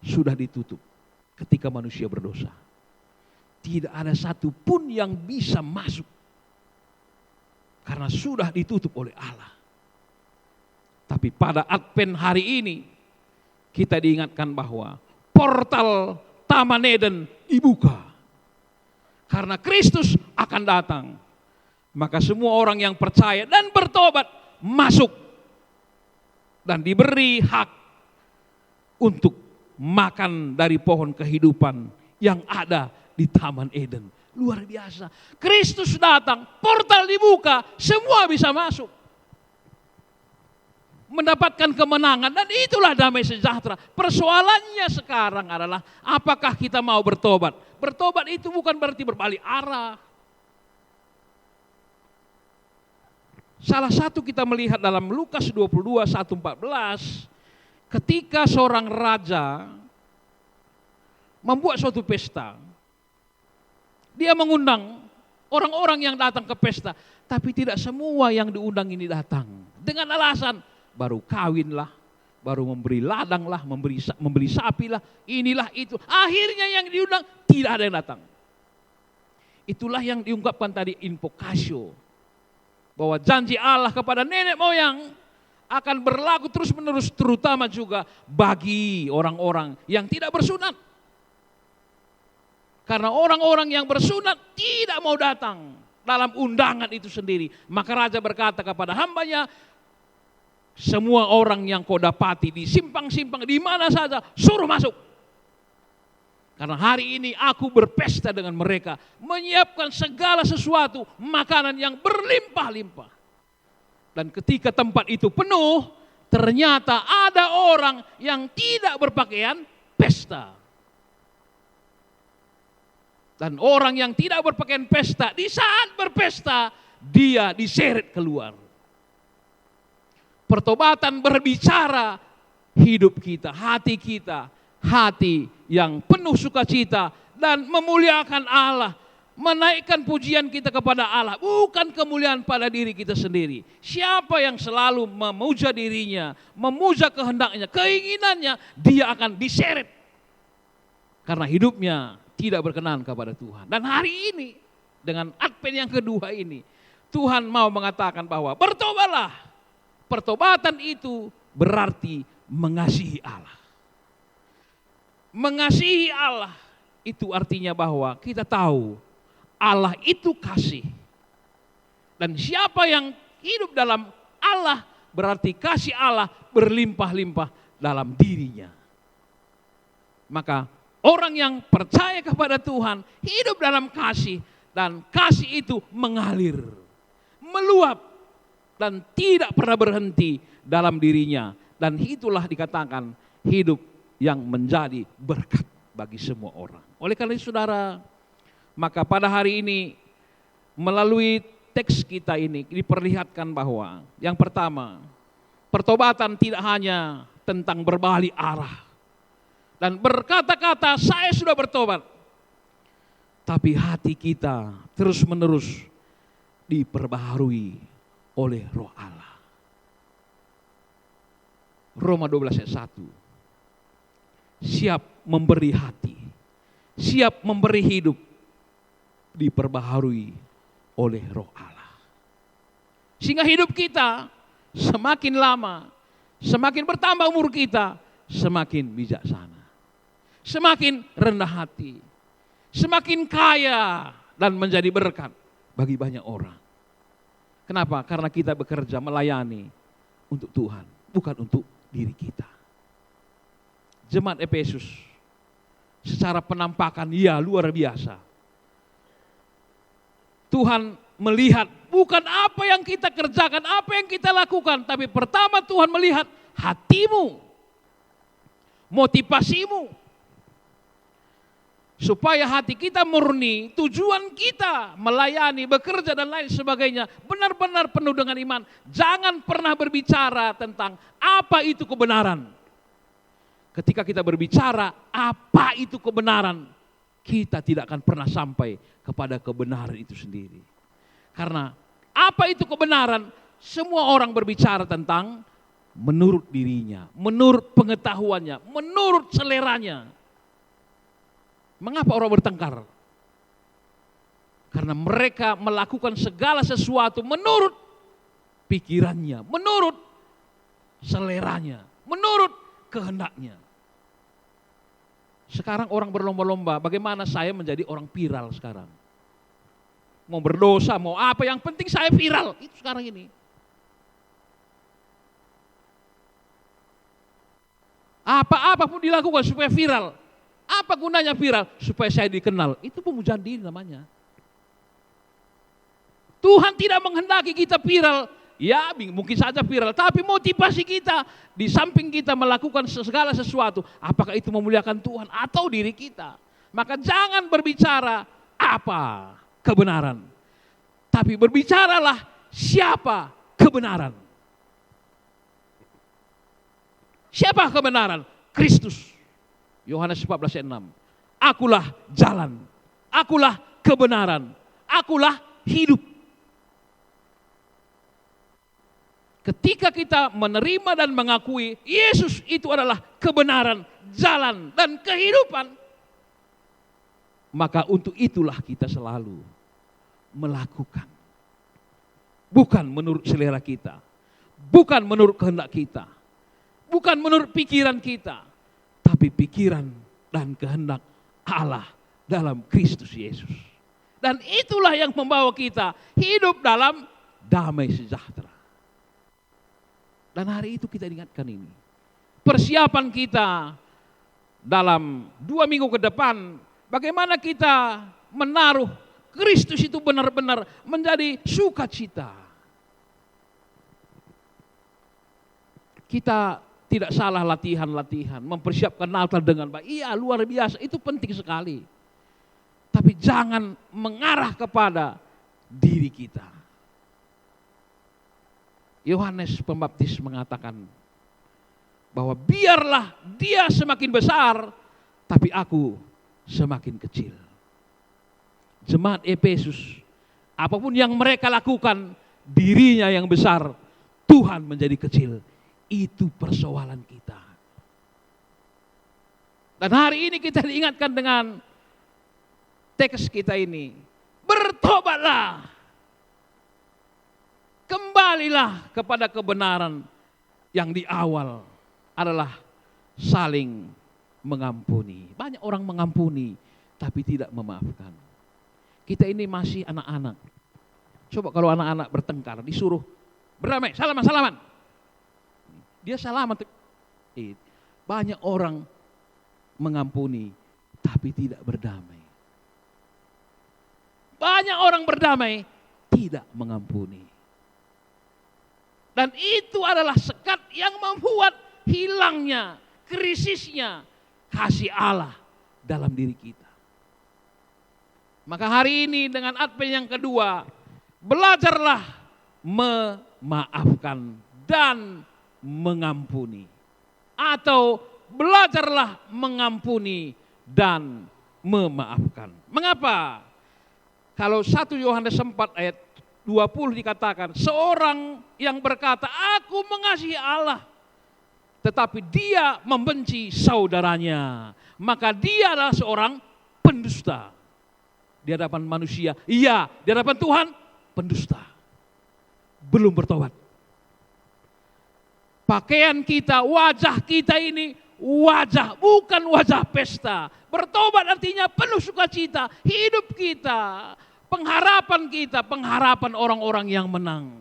D: sudah ditutup ketika manusia berdosa. Tidak ada satupun yang bisa masuk. Karena sudah ditutup oleh Allah. Tapi pada Advent hari ini, kita diingatkan bahwa portal Taman Eden dibuka. Karena Kristus akan datang. Maka semua orang yang percaya dan bertobat masuk. Dan diberi hak untuk makan dari pohon kehidupan yang ada di Taman Eden. Luar biasa. Kristus datang, portal dibuka, semua bisa masuk. Mendapatkan kemenangan dan itulah damai sejahtera. Persoalannya sekarang adalah apakah kita mau bertobat? Bertobat itu bukan berarti berbalik arah. Salah satu kita melihat dalam Lukas 22, 1-14, ketika seorang raja membuat suatu pesta, dia mengundang orang-orang yang datang ke pesta, tapi tidak semua yang diundang ini datang. Dengan alasan baru kawin lah, baru memberi ladang lah, membeli sapi lah, inilah itu. Akhirnya yang diundang tidak ada yang datang. Itulah yang diungkapkan tadi invokasio. Bahwa janji Allah kepada nenek moyang akan berlaku terus menerus, terutama juga bagi orang-orang yang tidak bersunat. Karena orang-orang yang bersunat tidak mau datang dalam undangan itu sendiri. Maka raja berkata kepada hambanya, semua orang yang kau dapati di simpang-simpang di mana saja, suruh masuk. Karena hari ini aku berpesta dengan mereka, menyiapkan segala sesuatu, makanan yang berlimpah-limpah. Dan ketika tempat itu penuh, ternyata ada orang yang tidak berpakaian pesta. Dan orang yang tidak berpakaian pesta, di saat berpesta, dia diseret keluar. Pertobatan berbicara hidup kita, hati yang penuh sukacita dan memuliakan Allah, menaikkan pujian kita kepada Allah, bukan kemuliaan pada diri kita sendiri. Siapa yang selalu memuja dirinya, memuja kehendaknya, keinginannya, dia akan diseret. Karena hidupnya tidak berkenan kepada Tuhan. Dan hari ini, dengan Advent yang kedua ini, Tuhan mau mengatakan bahwa bertobatlah. Pertobatan itu berarti mengasihi Allah. Mengasihi Allah itu artinya bahwa kita tahu Allah itu kasih. Dan siapa yang hidup dalam Allah berarti kasih Allah berlimpah-limpah dalam dirinya. Maka orang yang percaya kepada Tuhan hidup dalam kasih dan kasih itu mengalir, meluap, dan tidak pernah berhenti dalam dirinya. Dan itulah dikatakan hidup yang menjadi berkat bagi semua orang. Oleh karena itu saudara, maka pada hari ini melalui teks kita ini diperlihatkan bahwa yang pertama, pertobatan tidak hanya tentang berbalik arah dan berkata-kata saya sudah bertobat, tapi hati kita terus-menerus diperbaharui oleh Roh Allah. Roma 12 ayat 1. Siap memberi hati, siap memberi hidup, diperbaharui oleh Roh Allah. Sehingga hidup kita semakin lama, semakin bertambah umur kita, semakin bijaksana, semakin rendah hati, semakin kaya dan menjadi berkat bagi banyak orang. Kenapa? Karena kita bekerja melayani untuk Tuhan, bukan untuk diri kita. Jemaat Efesus secara penampakan ya luar biasa. Tuhan melihat bukan apa yang kita kerjakan, apa yang kita lakukan, tapi pertama Tuhan melihat hatimu, motivasimu. Supaya hati kita murni, tujuan kita melayani, bekerja dan lain sebagainya benar-benar penuh dengan iman. Jangan pernah berbicara tentang apa itu kebenaran. Ketika kita berbicara apa itu kebenaran, kita tidak akan pernah sampai kepada kebenaran itu sendiri. Karena apa itu kebenaran? Semua orang berbicara tentang menurut dirinya, menurut pengetahuannya, menurut seleranya. Mengapa orang bertengkar? Karena mereka melakukan segala sesuatu menurut pikirannya, menurut seleranya, menurut kehendaknya. Sekarang orang berlomba-lomba bagaimana saya menjadi orang viral sekarang. Mau berdosa, mau apa, yang penting saya viral. Itu sekarang ini. Apa-apa pun dilakukan supaya viral. Apa gunanya viral? Supaya saya dikenal. Itu pemujaan diri namanya. Tuhan tidak menghendaki kita viral. Ya mungkin saja viral. Tapi motivasi kita, di samping kita melakukan segala sesuatu, apakah itu memuliakan Tuhan atau diri kita. Maka jangan berbicara apa kebenaran. Tapi berbicaralah siapa kebenaran. Siapa kebenaran? Kristus. Yohanes 14 ayat 6. Akulah jalan, akulah kebenaran, akulah hidup. Ketika kita menerima dan mengakui Yesus itu adalah kebenaran, jalan, dan kehidupan, maka untuk itulah kita selalu melakukan. Bukan menurut selera kita, bukan menurut kehendak kita, bukan menurut pikiran kita, tapi pikiran dan kehendak Allah dalam Kristus Yesus. Dan itulah yang membawa kita hidup dalam damai sejahtera. Dan hari itu kita ingatkan ini. Persiapan kita dalam 2 minggu ke depan, bagaimana kita menaruh Kristus itu benar-benar menjadi sukacita. Kita tidak salah latihan-latihan, mempersiapkan Natal dengan baik. Iya, luar biasa, itu penting sekali. Tapi jangan mengarah kepada diri kita. Yohanes Pembaptis mengatakan bahwa biarlah dia semakin besar, tapi aku semakin kecil. Jemaat Efesus, apapun yang mereka lakukan, dirinya yang besar, Tuhan menjadi kecil. Itu persoalan kita. Dan hari ini kita diingatkan dengan teks kita ini. Bertobatlah. Kembalilah kepada kebenaran yang di awal adalah saling mengampuni. Banyak orang mengampuni tapi tidak memaafkan. Kita ini masih anak-anak. Coba kalau anak-anak bertengkar, disuruh berdamai, salaman-salaman. Dia salaman. Banyak orang mengampuni tapi tidak berdamai. banyak orang berdamai, tidak mengampuni. Dan itu adalah sekat yang membuat hilangnya, krisisnya kasih Allah dalam diri kita. Maka hari ini dengan Advent yang kedua, belajarlah memaafkan dan mengampuni. Atau belajarlah mengampuni dan memaafkan. Mengapa? Kalau 1 Yohanes 4 ayat 20 dikatakan, seorang yang berkata, aku mengasihi Allah, tetapi dia membenci saudaranya, maka dia adalah seorang pendusta. Di hadapan manusia, iya. Di hadapan Tuhan, pendusta. Belum bertobat. Pakaian kita, wajah kita ini, wajah, bukan wajah pesta. Bertobat artinya penuh sukacita, hidup kita, pengharapan kita, pengharapan orang-orang yang menang.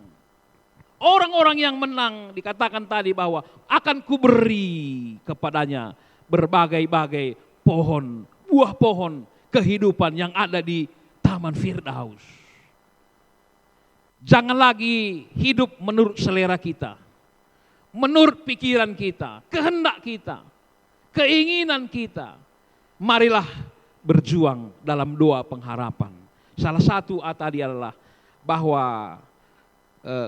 D: Orang-orang yang menang dikatakan tadi bahwa akan kuberi kepadanya berbagai-bagai pohon, buah pohon kehidupan yang ada di Taman Firdaus. Jangan lagi hidup menurut selera kita, menurut pikiran kita, kehendak kita, keinginan kita. Marilah berjuang dalam doa pengharapan. Salah satu tadi adalah bahwa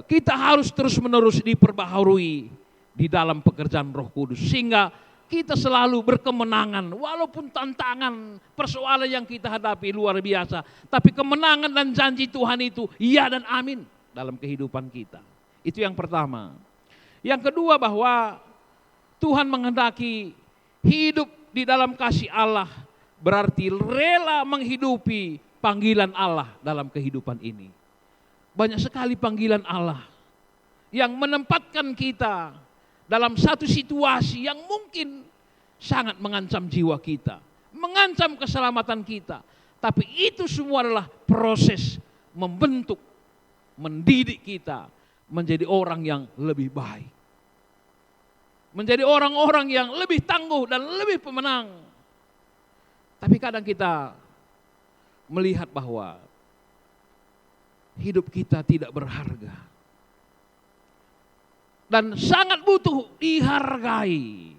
D: kita harus terus-menerus diperbaharui di dalam pekerjaan Roh Kudus, sehingga kita selalu berkemenangan walaupun tantangan, persoalan yang kita hadapi luar biasa, tapi kemenangan dan janji Tuhan itu iya dan amin dalam kehidupan kita. Itu yang pertama. Yang kedua, bahwa Tuhan menghendaki hidup di dalam kasih Allah, berarti rela menghidupi panggilan Allah dalam kehidupan ini. Banyak sekali panggilan Allah yang menempatkan kita dalam satu situasi yang mungkin sangat mengancam jiwa kita, mengancam keselamatan kita. Tapi itu semua adalah proses membentuk, mendidik kita menjadi orang yang lebih baik. Menjadi orang-orang yang lebih tangguh dan lebih pemenang. Tapi kadang kita melihat bahwa hidup kita tidak berharga. Dan sangat butuh dihargai.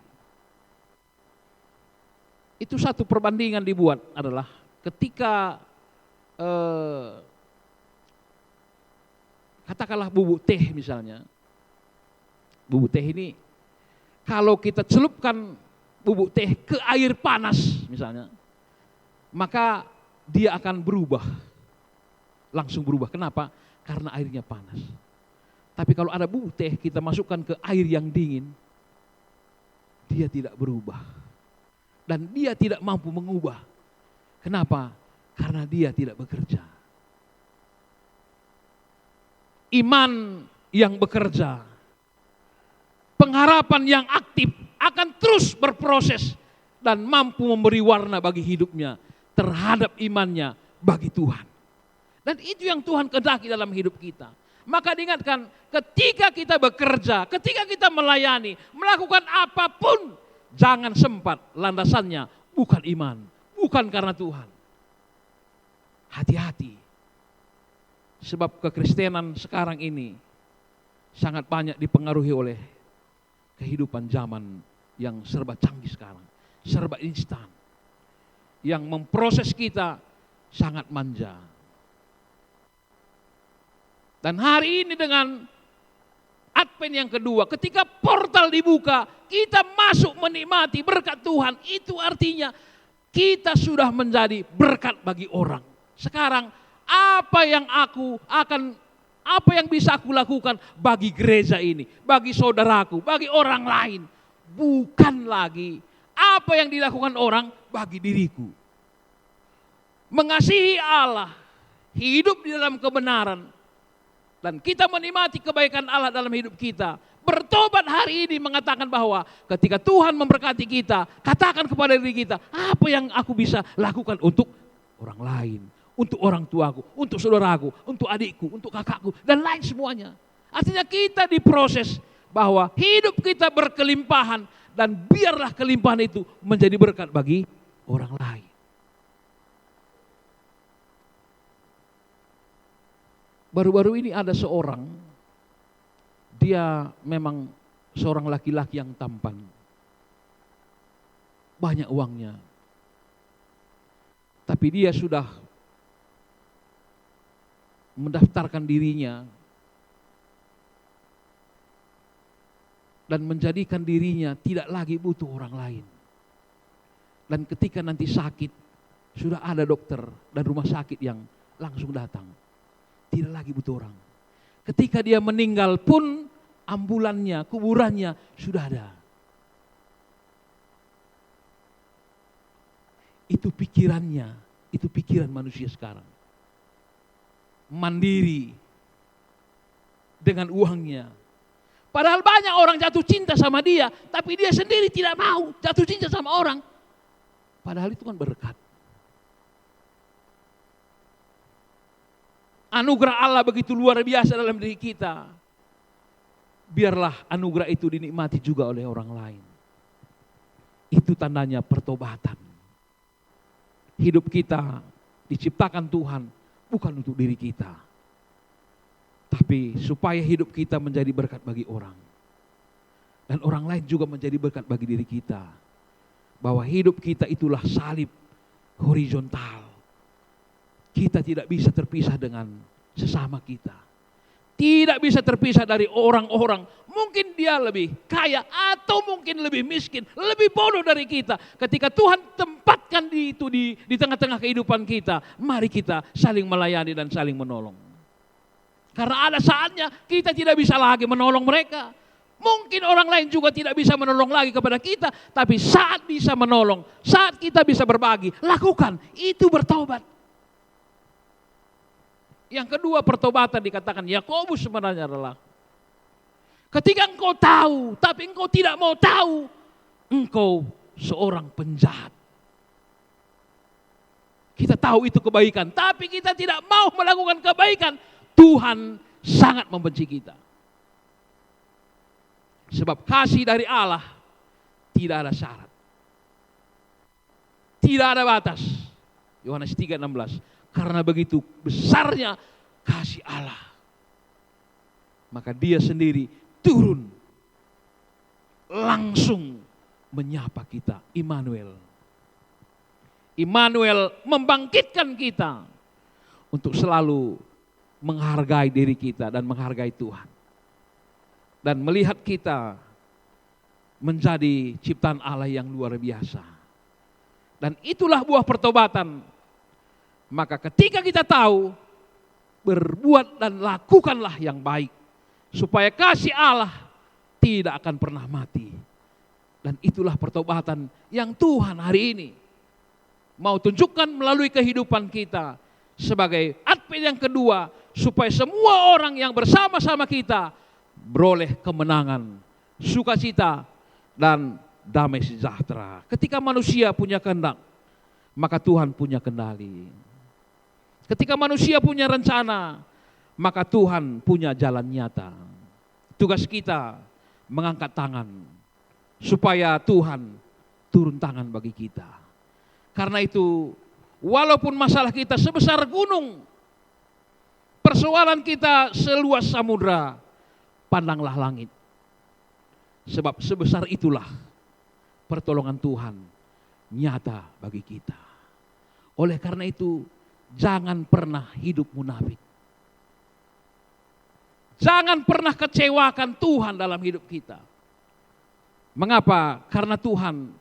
D: Itu satu perbandingan dibuat adalah ketika katakanlah bubuk teh misalnya. Bubuk teh ini kalau kita celupkan bubuk teh ke air panas misalnya, maka dia akan berubah. Langsung berubah. Kenapa? Karena airnya panas. Tapi kalau ada bubuk teh kita masukkan ke air yang dingin, dia tidak berubah. Dan dia tidak mampu mengubah. Kenapa? Karena dia tidak bekerja. Iman yang bekerja, pengharapan yang aktif akan terus berproses dan mampu memberi warna bagi hidupnya terhadap imannya bagi Tuhan. Dan itu yang Tuhan kehendaki dalam hidup kita. Maka diingatkan, ketika kita bekerja, ketika kita melayani, melakukan apapun, jangan sempat landasannya bukan iman, bukan karena Tuhan. Hati-hati. Sebab kekristenan sekarang ini sangat banyak dipengaruhi oleh kehidupan zaman yang serba canggih sekarang, serba instan. Yang memproses kita sangat manja. Dan hari ini dengan Advent yang kedua, ketika portal dibuka, kita masuk menikmati berkat Tuhan. Itu artinya kita sudah menjadi berkat bagi orang. Sekarang apa yang bisa aku lakukan bagi gereja ini, bagi saudaraku, bagi orang lain, bukan lagi apa yang dilakukan orang bagi diriku. Mengasihi Allah, hidup di dalam kebenaran, dan kita menikmati kebaikan Allah dalam hidup kita. Bertobat hari ini mengatakan bahwa ketika Tuhan memberkati kita, katakan kepada diri kita, apa yang aku bisa lakukan untuk orang lain, untuk orang tuaku, untuk saudaraku, untuk adikku, untuk kakakku, dan lain semuanya. Artinya kita diproses bahwa hidup kita berkelimpahan, dan biarlah kelimpahan itu menjadi berkat bagi orang lain. Baru-baru ini ada seorang, dia memang seorang laki-laki yang tampan. Banyak uangnya. Tapi dia sudah mendaftarkan dirinya dan menjadikan dirinya tidak lagi butuh orang lain. Dan ketika nanti sakit, sudah ada dokter dan rumah sakit yang langsung datang. Tidak lagi butuh orang. Ketika dia meninggal pun ambulannya, kuburannya sudah ada. Itu pikirannya, itu pikiran manusia sekarang. Mandiri dengan uangnya. Padahal banyak orang jatuh cinta sama dia, tapi dia sendiri tidak mau jatuh cinta sama orang. Padahal itu kan berkat. Anugerah Allah begitu luar biasa dalam diri kita. Biarlah anugerah itu dinikmati juga oleh orang lain. Itu tandanya pertobatan. Hidup kita diciptakan Tuhan bukan untuk diri kita, tapi supaya hidup kita menjadi berkat bagi orang. Dan orang lain juga menjadi berkat bagi diri kita. Bahwa hidup kita itulah salib horizontal. Kita tidak bisa terpisah dengan sesama kita. Tidak bisa terpisah dari orang-orang. Mungkin dia lebih kaya atau mungkin lebih miskin, lebih bodoh dari kita. Ketika Tuhan tempatkan di tengah-tengah kehidupan kita, mari kita saling melayani dan saling menolong. Karena ada saatnya kita tidak bisa lagi menolong mereka. Mungkin orang lain juga tidak bisa menolong lagi kepada kita, tapi saat bisa menolong, saat kita bisa berbagi, lakukan, itu bertobat. Yang kedua pertobatan dikatakan Yakobus sebenarnya adalah ketika engkau tahu, tapi engkau tidak mau tahu, engkau seorang penjahat. Kita tahu itu kebaikan, tapi kita tidak mau melakukan kebaikan. Tuhan sangat membenci kita. Sebab kasih dari Allah tidak ada syarat. Tidak ada batas. Yohanes 3:16. Karena begitu besarnya kasih Allah, maka dia sendiri turun langsung menyapa kita. Immanuel. Immanuel membangkitkan kita untuk selalu menghargai diri kita dan menghargai Tuhan. Dan melihat kita menjadi ciptaan Allah yang luar biasa. Dan itulah buah pertobatan. Maka ketika kita tahu, berbuat dan lakukanlah yang baik. Supaya kasih Allah tidak akan pernah mati. Dan itulah pertobatan yang Tuhan hari ini mau tunjukkan melalui kehidupan kita. Sebagai advent yang kedua, supaya semua orang yang bersama-sama kita beroleh kemenangan, sukacita, dan damai sejahtera. Ketika manusia punya kehendak, maka Tuhan punya kendali. Ketika manusia punya rencana, maka Tuhan punya jalan nyata. Tugas kita mengangkat tangan supaya Tuhan turun tangan bagi kita. Karena itu, walaupun masalah kita sebesar gunung, persoalan kita seluas samudra, pandanglah langit. Sebab sebesar itulah pertolongan Tuhan nyata bagi kita. Oleh karena itu, jangan pernah hidup munafik. Jangan pernah kecewakan Tuhan dalam hidup kita. Mengapa? Karena Tuhan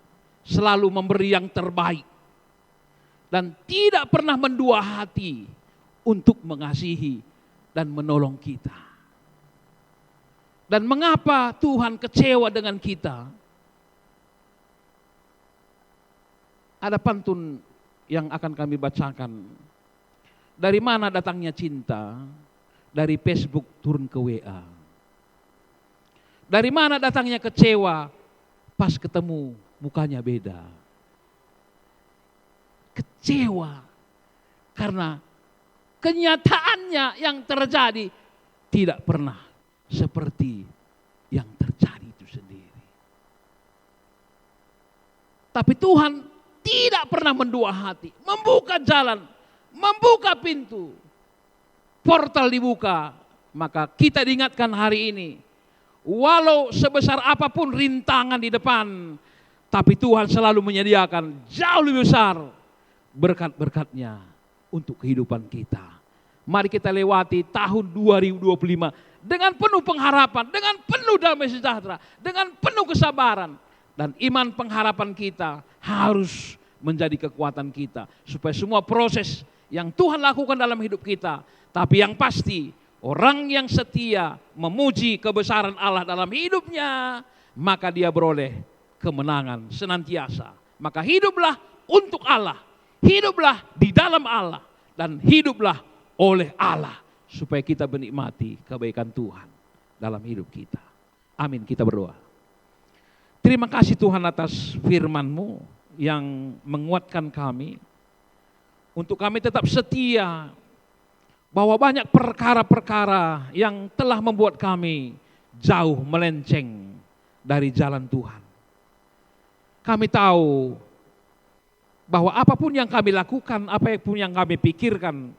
D: selalu memberi yang terbaik. Dan tidak pernah mendua hati untuk mengasihi dan menolong kita. Dan mengapa Tuhan kecewa dengan kita? Ada pantun yang akan kami bacakan. Dari mana datangnya cinta? Dari Facebook turun ke WA. Dari mana datangnya kecewa? Pas ketemu mukanya beda. Kecewa karena kenyataannya yang terjadi tidak pernah seperti yang terjadi itu sendiri. Tapi Tuhan tidak pernah mendua hati, membuka jalan, membuka pintu portal dibuka, maka kita diingatkan hari ini, walau sebesar apapun rintangan di depan, tapi Tuhan selalu menyediakan jauh lebih besar berkat-berkat-Nya untuk kehidupan kita. Mari kita lewati tahun 2025 dengan penuh pengharapan, dengan penuh damai sejahtera, dengan penuh kesabaran. Dan iman pengharapan kita harus menjadi kekuatan kita. Supaya semua proses yang Tuhan lakukan dalam hidup kita, tapi yang pasti orang yang setia memuji kebesaran Allah dalam hidupnya, maka dia beroleh kemenangan senantiasa. Maka hiduplah untuk Allah, hiduplah di dalam Allah, dan hiduplah oleh Allah, supaya kita menikmati kebaikan Tuhan dalam hidup kita. Amin, kita berdoa. Terima kasih Tuhan atas firman-Mu yang menguatkan kami, untuk kami tetap setia, bahwa banyak perkara-perkara yang telah membuat kami jauh melenceng dari jalan Tuhan. Kami tahu bahwa apapun yang kami lakukan, apapun yang kami pikirkan,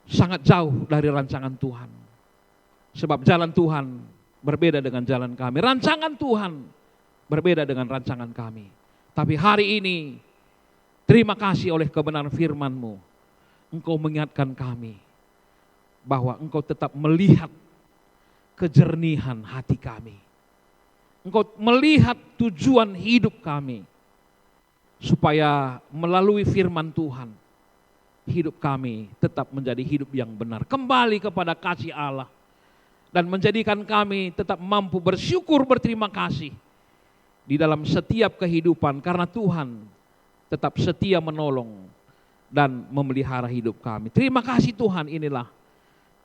D: sangat jauh dari rancangan Tuhan. Sebab jalan Tuhan berbeda dengan jalan kami. Rancangan Tuhan berbeda dengan rancangan kami. Tapi hari ini, terima kasih oleh kebenaran firman-Mu. Engkau mengingatkan kami bahwa Engkau tetap melihat kejernihan hati kami. Engkau melihat tujuan hidup kami. Supaya melalui firman Tuhan, hidup kami tetap menjadi hidup yang benar, kembali kepada kasih Allah, dan menjadikan kami tetap mampu bersyukur, berterima kasih di dalam setiap kehidupan, karena Tuhan tetap setia menolong dan memelihara hidup kami. Terima kasih Tuhan, inilah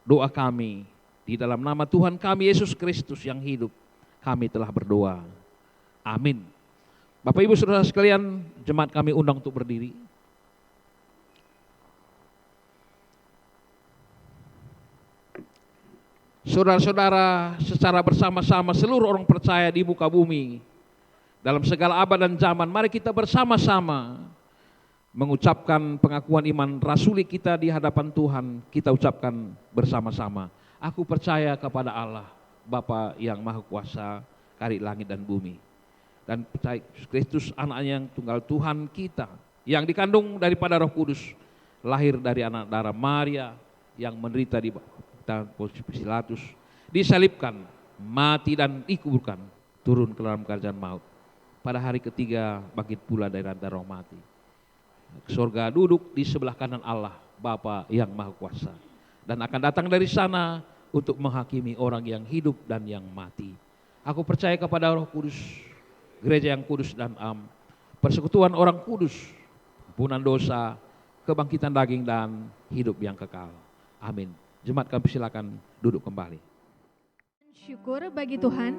D: doa kami di dalam nama Tuhan kami Yesus Kristus yang hidup. Kami telah berdoa. Amin. Bapak Ibu Saudara sekalian, jemaat kami undang untuk berdiri. Saudara-saudara, secara bersama-sama seluruh orang percaya di muka bumi, dalam segala abad dan zaman, mari kita bersama-sama mengucapkan pengakuan iman rasuli kita di hadapan Tuhan. Kita ucapkan bersama-sama, aku percaya kepada Allah, Bapa yang Maha Kuasa, Kari langit dan bumi, dan percaya Yesus Kristus anaknya yang tunggal Tuhan kita, yang dikandung daripada Roh Kudus, lahir dari anak darah Maria, yang menderita di Pontius Pilatus, disalibkan, mati dan dikuburkan, turun ke dalam kerajaan maut. Pada hari ketiga bangkit pula dari antara roh mati. Ke surga, duduk di sebelah kanan Allah, Bapa yang Maha Kuasa, dan akan datang dari sana untuk menghakimi orang yang hidup dan yang mati. Aku percaya kepada Roh Kudus, gereja yang kudus dan am, persekutuan orang kudus, ampunan dosa, kebangkitan daging dan hidup yang kekal. Amin. Jemaat kami silakan duduk kembali.
A: Syukur bagi Tuhan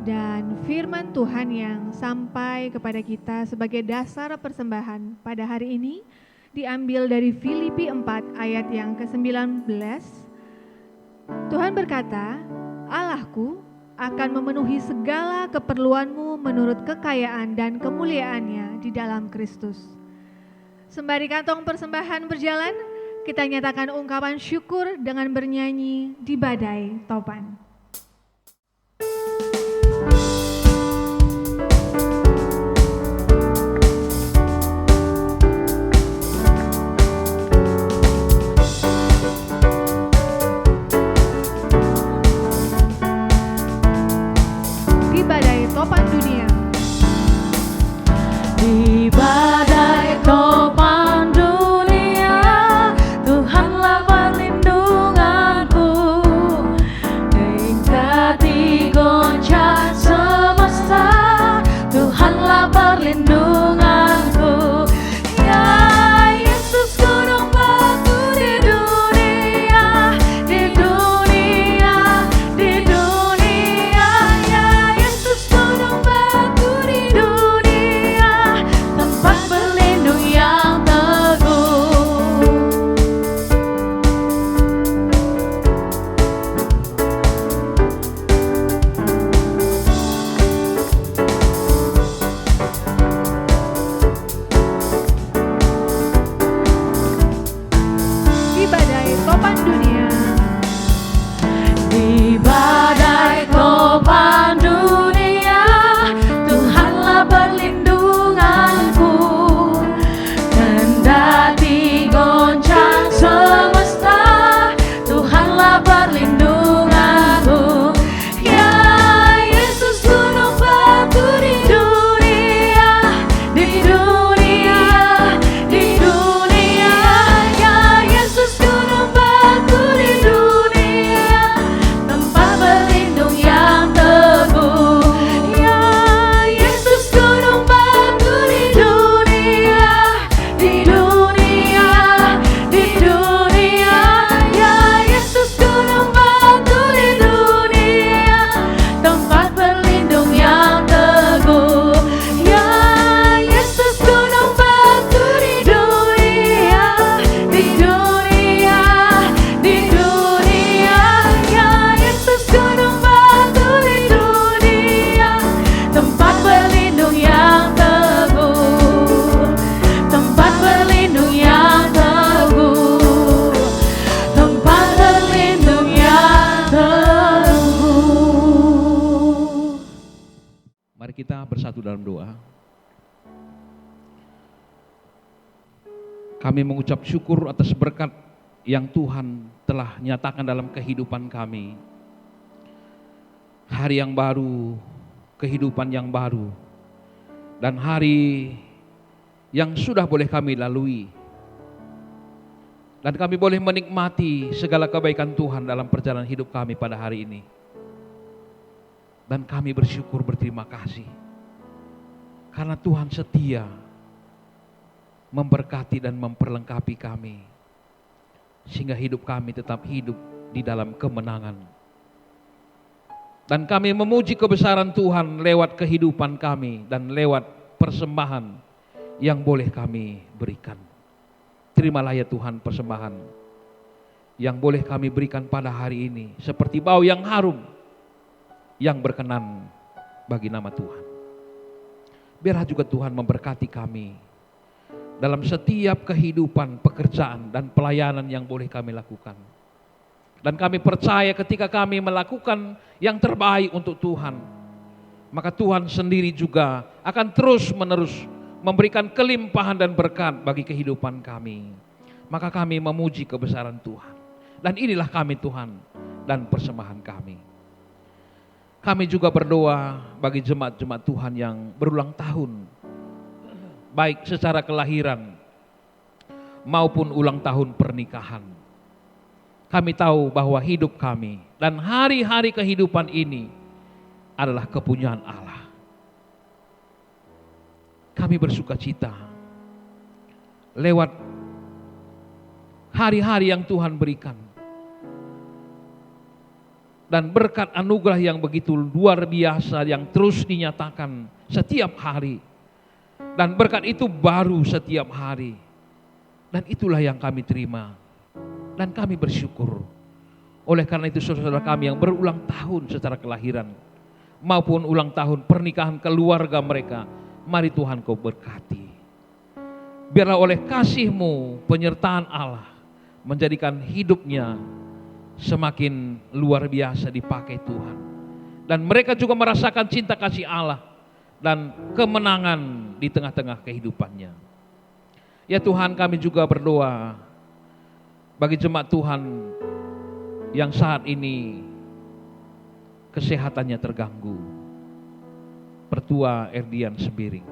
A: dan firman Tuhan yang sampai kepada kita sebagai dasar persembahan pada hari ini diambil dari Filipi 4 ayat yang ke-19. Tuhan berkata, Allahku akan memenuhi segala keperluanmu menurut kekayaan dan kemuliaannya di dalam Kristus. Sembari kantong persembahan berjalan, kita nyatakan ungkapan syukur dengan bernyanyi di badai topan. Di badai topan dunia.
B: Di badai topan dunia, Tuhanlah perlindunganku. Hingga digoncang semesta, Tuhanlah perlindunganku. Ya Yesus gunung batu di dunia, di dunia, di dunia. Ya Yesus gunung batu
D: Mari kita bersatu dalam doa. Kami mengucap syukur atas berkat yang Tuhan telah nyatakan dalam kehidupan kami. Hari yang baru, kehidupan yang baru, dan hari yang sudah boleh kami lalui. Dan kami boleh menikmati segala kebaikan Tuhan dalam perjalanan hidup kami pada hari ini. Dan kami bersyukur, berterima kasih. Karena Tuhan setia memberkati dan memperlengkapi kami. Sehingga hidup kami tetap hidup di dalam kemenangan. Dan kami memuji kebesaran Tuhan lewat kehidupan kami dan lewat persembahan yang boleh kami berikan. Terimalah ya Tuhan persembahan yang boleh kami berikan pada hari ini. Seperti bau yang harum, yang berkenan bagi nama Tuhan. Biarlah juga Tuhan memberkati kami dalam setiap kehidupan, pekerjaan, dan pelayanan yang boleh kami lakukan. Dan kami percaya ketika kami melakukan yang terbaik untuk Tuhan, maka Tuhan sendiri juga akan terus menerus memberikan kelimpahan dan berkat bagi kehidupan kami. Maka kami memuji kebesaran Tuhan. Dan inilah kami Tuhan dan persembahan kami. Kami juga berdoa bagi jemaat-jemaat Tuhan yang berulang tahun, baik secara kelahiran maupun ulang tahun pernikahan. Kami tahu bahwa hidup kami dan hari-hari kehidupan ini adalah kepunyaan Allah. Kami bersuka cita lewat hari-hari yang Tuhan berikan. Dan berkat anugerah yang begitu luar biasa yang terus dinyatakan setiap hari. Dan berkat itu baru setiap hari. Dan itulah yang kami terima. Dan kami bersyukur. Oleh karena itu saudara kami yang berulang tahun secara kelahiran maupun ulang tahun pernikahan keluarga mereka, mari Tuhan Kau berkati. Biarlah oleh kasih-Mu, penyertaan Allah menjadikan hidupnya semakin luar biasa dipakai Tuhan. Dan mereka juga merasakan cinta kasih Allah dan kemenangan di tengah-tengah kehidupannya. Ya Tuhan, kami juga berdoa bagi jemaat Tuhan yang saat ini kesehatannya terganggu. Pertua Erdian Sembiring.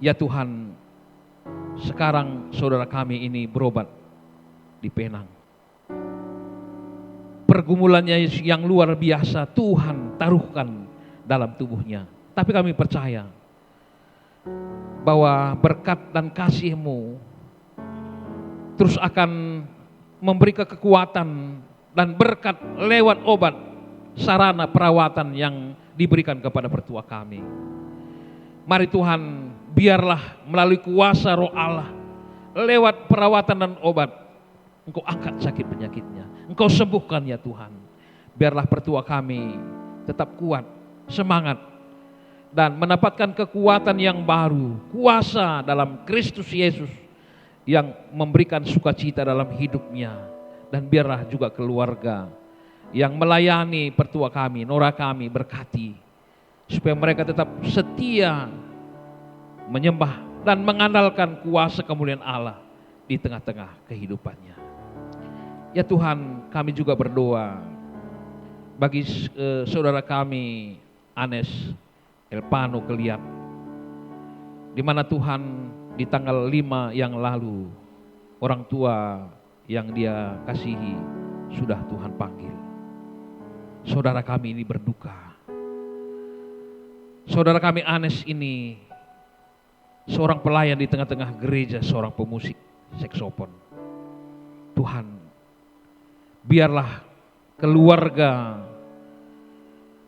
D: Ya Tuhan, sekarang saudara kami ini berobat di Penang. Pergumulannya yang luar biasa Tuhan taruhkan dalam tubuhnya. Tapi kami percaya bahwa berkat dan kasih-Mu terus akan memberi kekuatan dan berkat lewat obat, sarana perawatan yang diberikan kepada pertua kami. Mari Tuhan, biarlah melalui kuasa Roh Allah, lewat perawatan dan obat, Engkau angkat sakit penyakitnya, Engkau sembuhkan ya Tuhan. Biarlah pertua kami tetap kuat, semangat, dan mendapatkan kekuatan yang baru, kuasa dalam Kristus Yesus yang memberikan sukacita dalam hidupnya. Dan biarlah juga keluarga yang melayani pertua kami, nora kami, berkati, supaya mereka tetap setia menyembah dan mengandalkan kuasa kemuliaan Allah di tengah-tengah kehidupannya. Ya Tuhan, kami juga berdoa bagi saudara kami Anes Elpano Keliat, di mana Tuhan di tanggal 5 yang lalu orang tua yang dia kasihi sudah Tuhan panggil. Saudara kami ini berduka. Saudara kami Anes ini seorang pelayan di tengah-tengah gereja, seorang pemusik saksofon. Tuhan, biarlah keluarga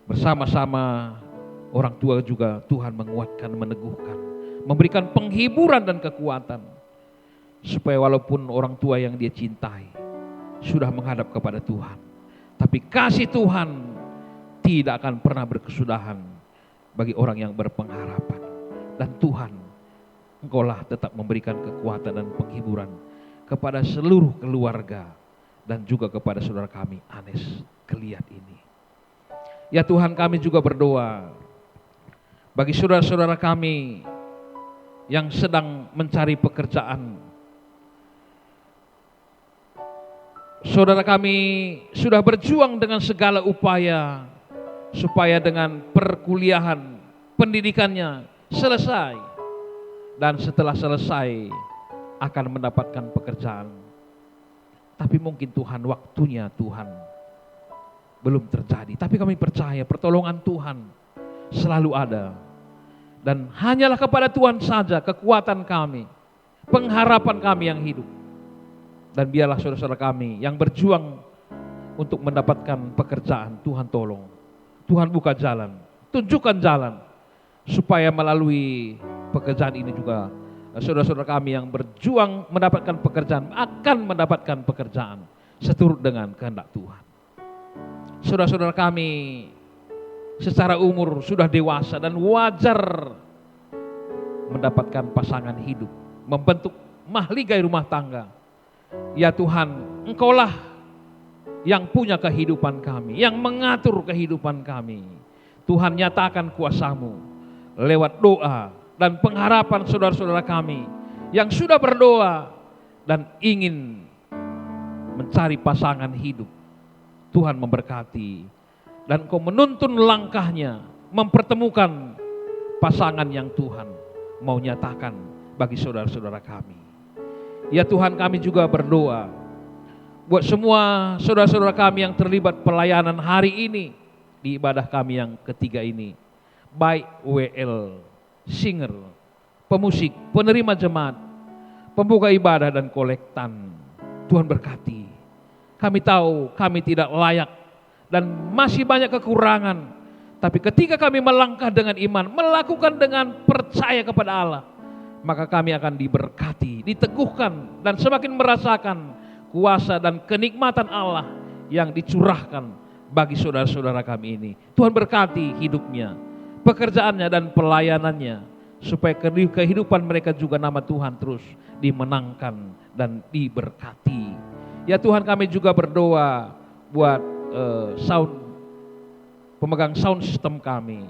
D: bersama-sama orang tua juga Tuhan menguatkan, meneguhkan, memberikan penghiburan dan kekuatan, supaya walaupun orang tua yang dia cintai sudah menghadap kepada Tuhan, tapi kasih Tuhan tidak akan pernah berkesudahan bagi orang yang berpengharapan. Dan Tuhan, Engkaulah tetap memberikan kekuatan dan penghiburan kepada seluruh keluarga dan juga kepada saudara kami Anes Keliat ini. Ya Tuhan, kami juga berdoa Bagi saudara-saudara kami yang sedang mencari pekerjaan, saudara kami sudah berjuang dengan segala upaya supaya dengan perkuliahan, pendidikannya selesai, dan setelah selesai akan mendapatkan pekerjaan. Tapi mungkin Tuhan, waktunya Tuhan belum terjadi. Tapi kami percaya pertolongan Tuhan selalu ada. Dan hanyalah kepada Tuhan saja kekuatan kami, pengharapan kami yang hidup. Dan biarlah saudara-saudara kami yang berjuang untuk mendapatkan pekerjaan, Tuhan tolong. Tuhan buka jalan, tunjukkan jalan, supaya melalui pekerjaan ini juga saudara-saudara kami yang berjuang mendapatkan pekerjaan akan mendapatkan pekerjaan seturut dengan kehendak Tuhan. Saudara-saudara kami secara umur sudah dewasa dan wajar mendapatkan pasangan hidup, membentuk mahligai rumah tangga. Ya Tuhan, Engkaulah yang punya kehidupan kami, yang mengatur kehidupan kami. Tuhan, nyatakan kuasa-Mu lewat doa dan pengharapan saudara-saudara kami yang sudah berdoa dan ingin mencari pasangan hidup. Tuhan memberkati dan Engkau menuntun langkahnya, mempertemukan pasangan yang Tuhan mau nyatakan bagi saudara-saudara kami. Ya Tuhan, kami juga berdoa buat semua saudara-saudara kami yang terlibat pelayanan hari ini di ibadah kami yang ketiga ini, baik WL, singer, pemusik, penerima jemaat, pembuka ibadah dan kolektan. Tuhan berkati. Kami tahu kami tidak layak dan masih banyak kekurangan. Tapi ketika kami melangkah dengan iman, melakukan dengan percaya kepada Allah, maka kami akan diberkati, diteguhkan, dan semakin merasakan kuasa dan kenikmatan Allah yang dicurahkan bagi saudara-saudara kami ini. Tuhan berkati hidupnya, pekerjaannya dan pelayanannya, supaya kehidupan mereka juga nama Tuhan terus dimenangkan dan diberkati. Ya Tuhan, kami juga berdoa buat pemegang sound system kami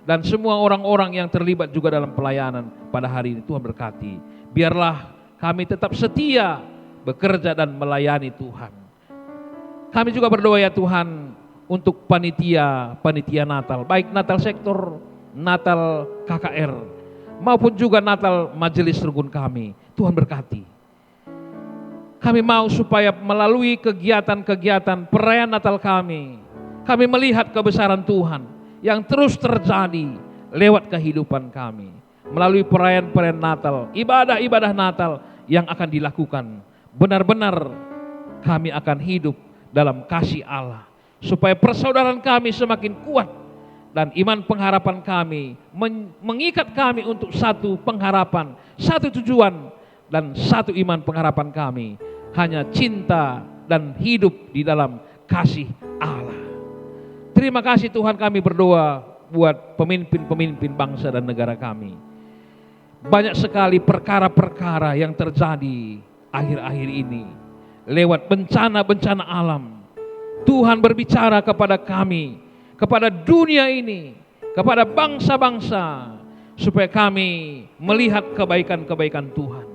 D: dan semua orang-orang yang terlibat juga dalam pelayanan pada hari ini. Tuhan berkati. Biarlah kami tetap setia bekerja dan melayani Tuhan. Kami juga berdoa ya Tuhan untuk panitia Natal, baik Natal sektor, Natal KKR, maupun juga Natal majelis rukun kami. Tuhan berkati. Kami mau supaya melalui kegiatan-kegiatan perayaan Natal kami melihat kebesaran Tuhan yang terus terjadi lewat kehidupan kami. Melalui perayaan-perayaan Natal, ibadah-ibadah Natal yang akan dilakukan, benar-benar kami akan hidup dalam kasih Allah. Supaya persaudaraan kami semakin kuat dan iman pengharapan kami mengikat kami untuk satu pengharapan, satu tujuan dan satu iman pengharapan kami. Hanya cinta dan hidup di dalam kasih Allah. Terima kasih Tuhan, kami berdoa buat pemimpin-pemimpin bangsa dan negara kami. Banyak sekali perkara-perkara yang terjadi akhir-akhir ini. Lewat bencana-bencana alam. Tuhan berbicara kepada kami, kepada dunia ini, kepada bangsa-bangsa. Supaya kami melihat kebaikan-kebaikan Tuhan.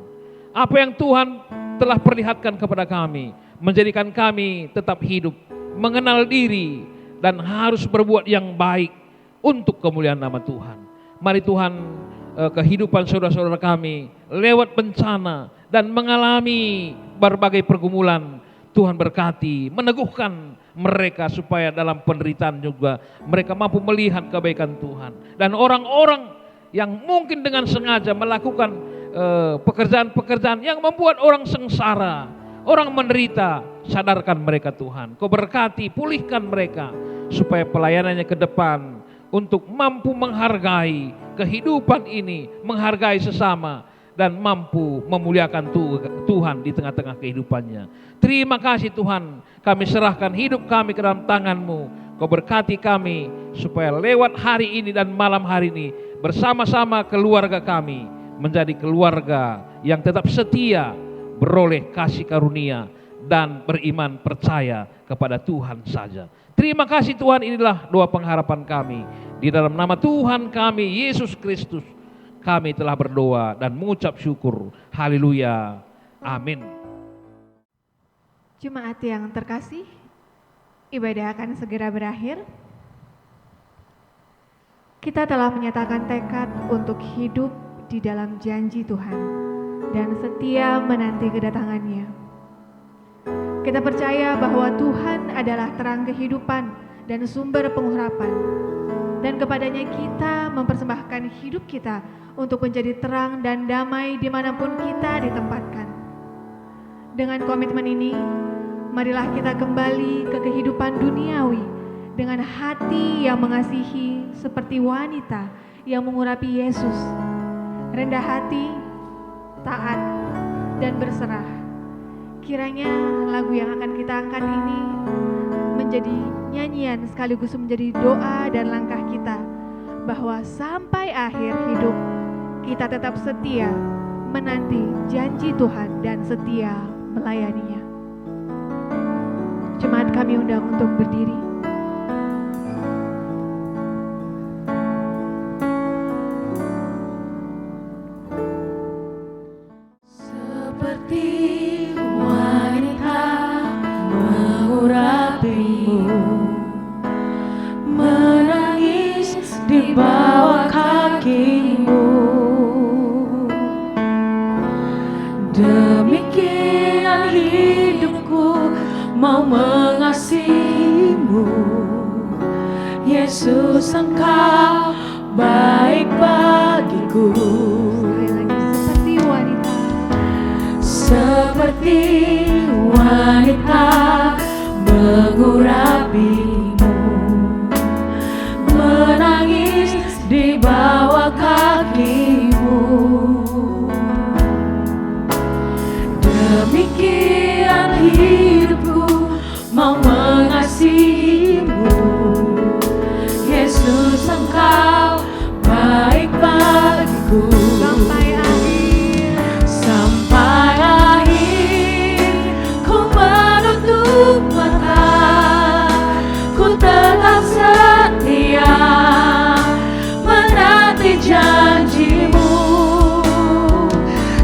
D: Apa yang Tuhan telah perlihatkan kepada kami, menjadikan kami tetap hidup, mengenal diri, dan harus berbuat yang baik untuk kemuliaan nama Tuhan. Mari Tuhan, kehidupan saudara-saudara kami lewat bencana dan mengalami berbagai pergumulan, Tuhan berkati, meneguhkan mereka supaya dalam penderitaan juga mereka mampu melihat kebaikan Tuhan. Dan orang-orang yang mungkin dengan sengaja melakukan pekerjaan-pekerjaan yang membuat orang sengsara, orang menderita, sadarkan mereka Tuhan. Kau berkati, pulihkan mereka supaya pelayanannya ke depan untuk mampu menghargai kehidupan ini, menghargai sesama dan mampu memuliakan Tuhan di tengah-tengah kehidupannya. Terima kasih Tuhan, kami serahkan hidup kami ke dalam tangan-Mu. Kau berkati kami supaya lewat hari ini dan malam hari ini bersama-sama keluarga kami menjadi keluarga yang tetap setia, beroleh kasih karunia dan beriman percaya kepada Tuhan saja. Terima kasih Tuhan, inilah doa pengharapan kami. Di dalam nama Tuhan kami Yesus Kristus kami telah berdoa dan mengucap syukur. Haleluya. Amin.
A: Jemaat yang terkasih, ibadah akan segera berakhir. Kita telah menyatakan tekad untuk hidup di dalam janji Tuhan dan setia menanti kedatangannya. Kita percaya bahwa Tuhan adalah terang kehidupan dan sumber pengharapan, dan kepadanya kita mempersembahkan hidup kita untuk menjadi terang dan damai dimanapun kita ditempatkan. Dengan komitmen ini, marilah kita kembali ke kehidupan duniawi dengan hati yang mengasihi seperti wanita yang mengurapi Yesus, rendah hati, taat, dan berserah. Kiranya lagu yang akan kita angkat ini menjadi nyanyian sekaligus menjadi doa dan langkah kita, bahwa sampai akhir hidup kita tetap setia menanti janji Tuhan dan setia melayaninya. Jemaat kami undang untuk berdiri.
B: Seperti wanita mengurapimu, menangis di bawah kakimu, demikian hidupku mau mengasihimu. Yesus, Engkau baik bagiku. Seperti wanita mengurapimu, menangis di bawah kakimu, demikian hidupku mau mengasihimu. Yesus, Engkau baik bagiku. Sampai akhir ku menutup mata, ku tetap setia menanti janjimu,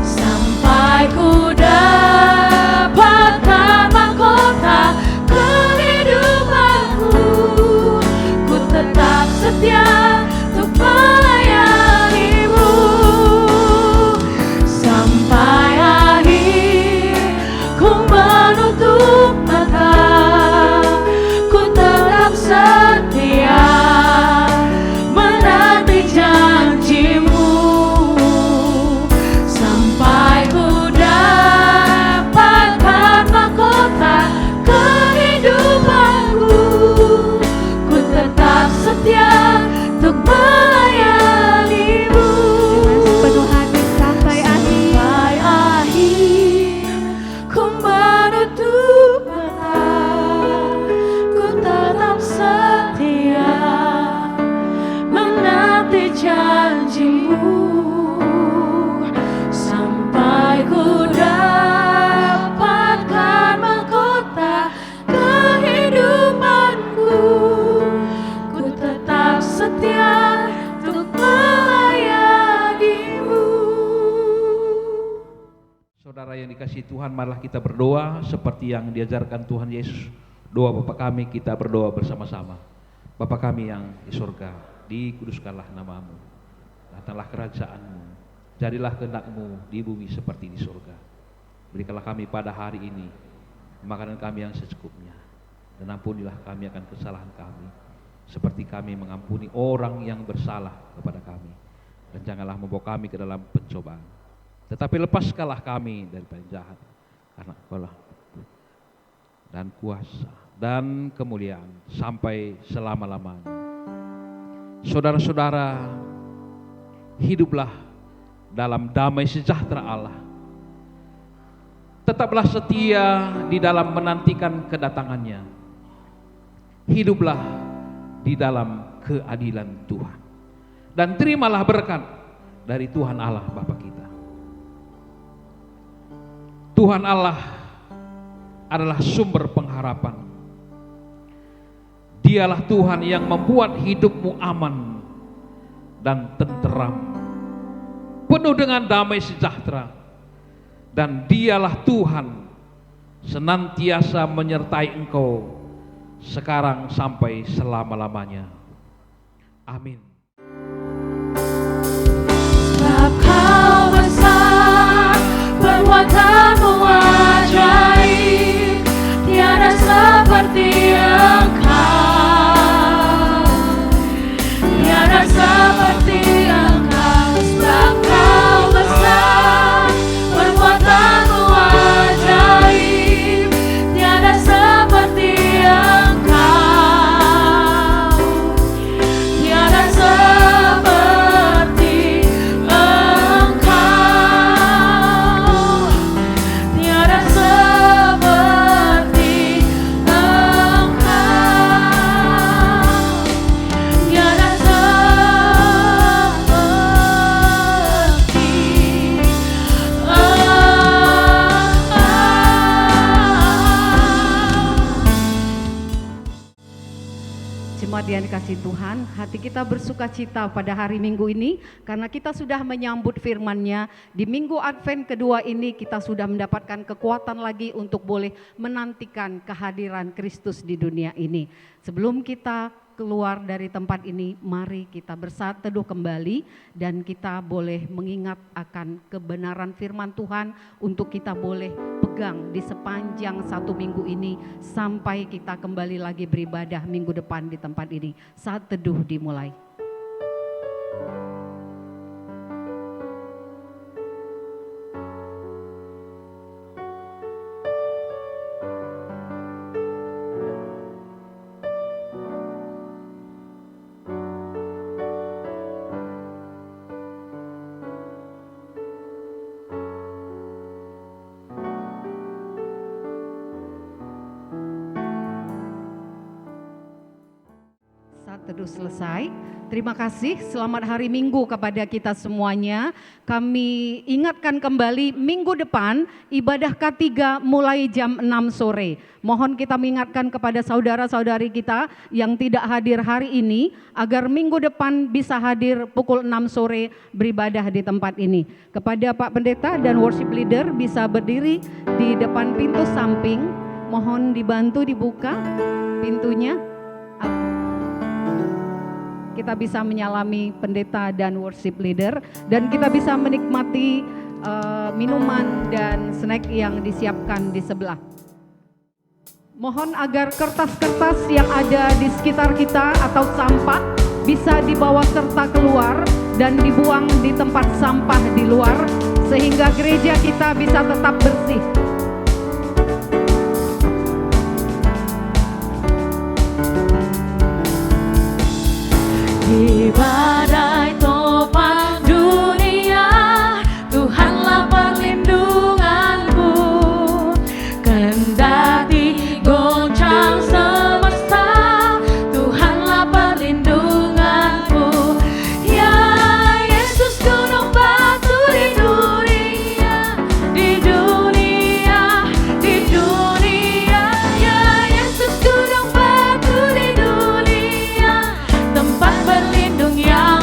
B: sampai ku dapatkan mahkota kehidupanku. Ku tetap setia untuk melayanimu, sampai akhir ku menutup mata, ku tetap setia menanti janjimu, sampai ku dapatkan mahkota kehidupanku. Ku tetap setia untuk melayanimu.
A: Penuh hati sampai akhir
B: Ku menutup mata, ku tetap setia menanti janjimu, sampai ku dapatkan mahkota kehidupanku. Ku tetap setia untuk melayanimu.
D: Saudara yang dikasihi Tuhan, marilah kita berdoa seperti yang diajarkan Tuhan Yesus. Doa Bapa kami, kita berdoa bersama-sama. Bapa kami yang di surga, dikuduskanlah namamu, datanglah kerajaanmu, jadilah kehendak-mu di bumi seperti di surga. Berikanlah kami pada hari ini makanan kami yang secukupnya, dan ampunilah kami akan kesalahan kami, seperti kami mengampuni orang yang bersalah kepada kami. Dan janganlah membawa kami ke dalam pencobaan, tetapi lepaskanlah kami daripada yang jahat, karena Engkaulah dan kuasa dan kemuliaan sampai selama-lamanya. Saudara-saudara, hiduplah dalam damai sejahtera Allah. Tetaplah setia di dalam menantikan kedatangannya. Hiduplah di dalam keadilan Tuhan. Dan terimalah berkat dari Tuhan Allah Bapa kita. Tuhan Allah adalah sumber pengharapan. Dia Dialah Tuhan yang membuat hidupmu aman dan tenteram, penuh dengan damai sejahtera. Dan Dialah Tuhan senantiasa menyertai engkau sekarang sampai selama-lamanya. Amin.
B: Sebab Kau besar, perbuatanmu ajaib, tiada seperti Engkau, tiada seperti Engkau. Sebab Kau besar, perbuatanmu ajaib, tiada seperti Engkau, tiada seperti Engkau, tiada seperti Engkau, tiada
C: Jemaat yang dikasihi Tuhan, hati kita bersuka cita pada hari Minggu ini karena kita sudah menyambut firman-Nya. Di Minggu Advent kedua ini kita sudah mendapatkan kekuatan lagi untuk boleh menantikan kehadiran Kristus di dunia ini. Sebelum kita keluar dari tempat ini, mari kita bersatu teduh kembali dan kita boleh mengingat akan kebenaran firman Tuhan untuk kita boleh pegang di sepanjang satu minggu ini sampai kita kembali lagi beribadah minggu depan di tempat ini. Saat teduh dimulai. Teduh selesai. Terima kasih, selamat hari Minggu kepada kita semuanya. Kami ingatkan kembali minggu depan ibadah K3 mulai jam 6 sore. Mohon kita mengingatkan kepada saudara-saudari kita yang tidak hadir hari ini agar minggu depan bisa hadir pukul 6 sore beribadah di tempat ini. Kepada Pak Pendeta dan worship leader bisa berdiri di depan pintu samping. Mohon dibantu dibuka pintunya. Kita bisa menyalami pendeta dan worship leader dan kita bisa menikmati minuman dan snack yang disiapkan di sebelah. Mohon agar kertas-kertas yang ada di sekitar kita atau sampah bisa dibawa serta keluar dan dibuang di tempat sampah di luar sehingga gereja kita bisa tetap bersih.
B: Di badai topan dunia, Tuhanlah perlindunganku. Kendati goncang semesta, Tuhanlah perlindunganku. Ya Yesus gunung batu di dunia, di dunia, di dunia. Ya Yesus gunung batu di dunia, tempat berlindung yang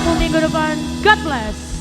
B: ketemu minggu depan. God bless.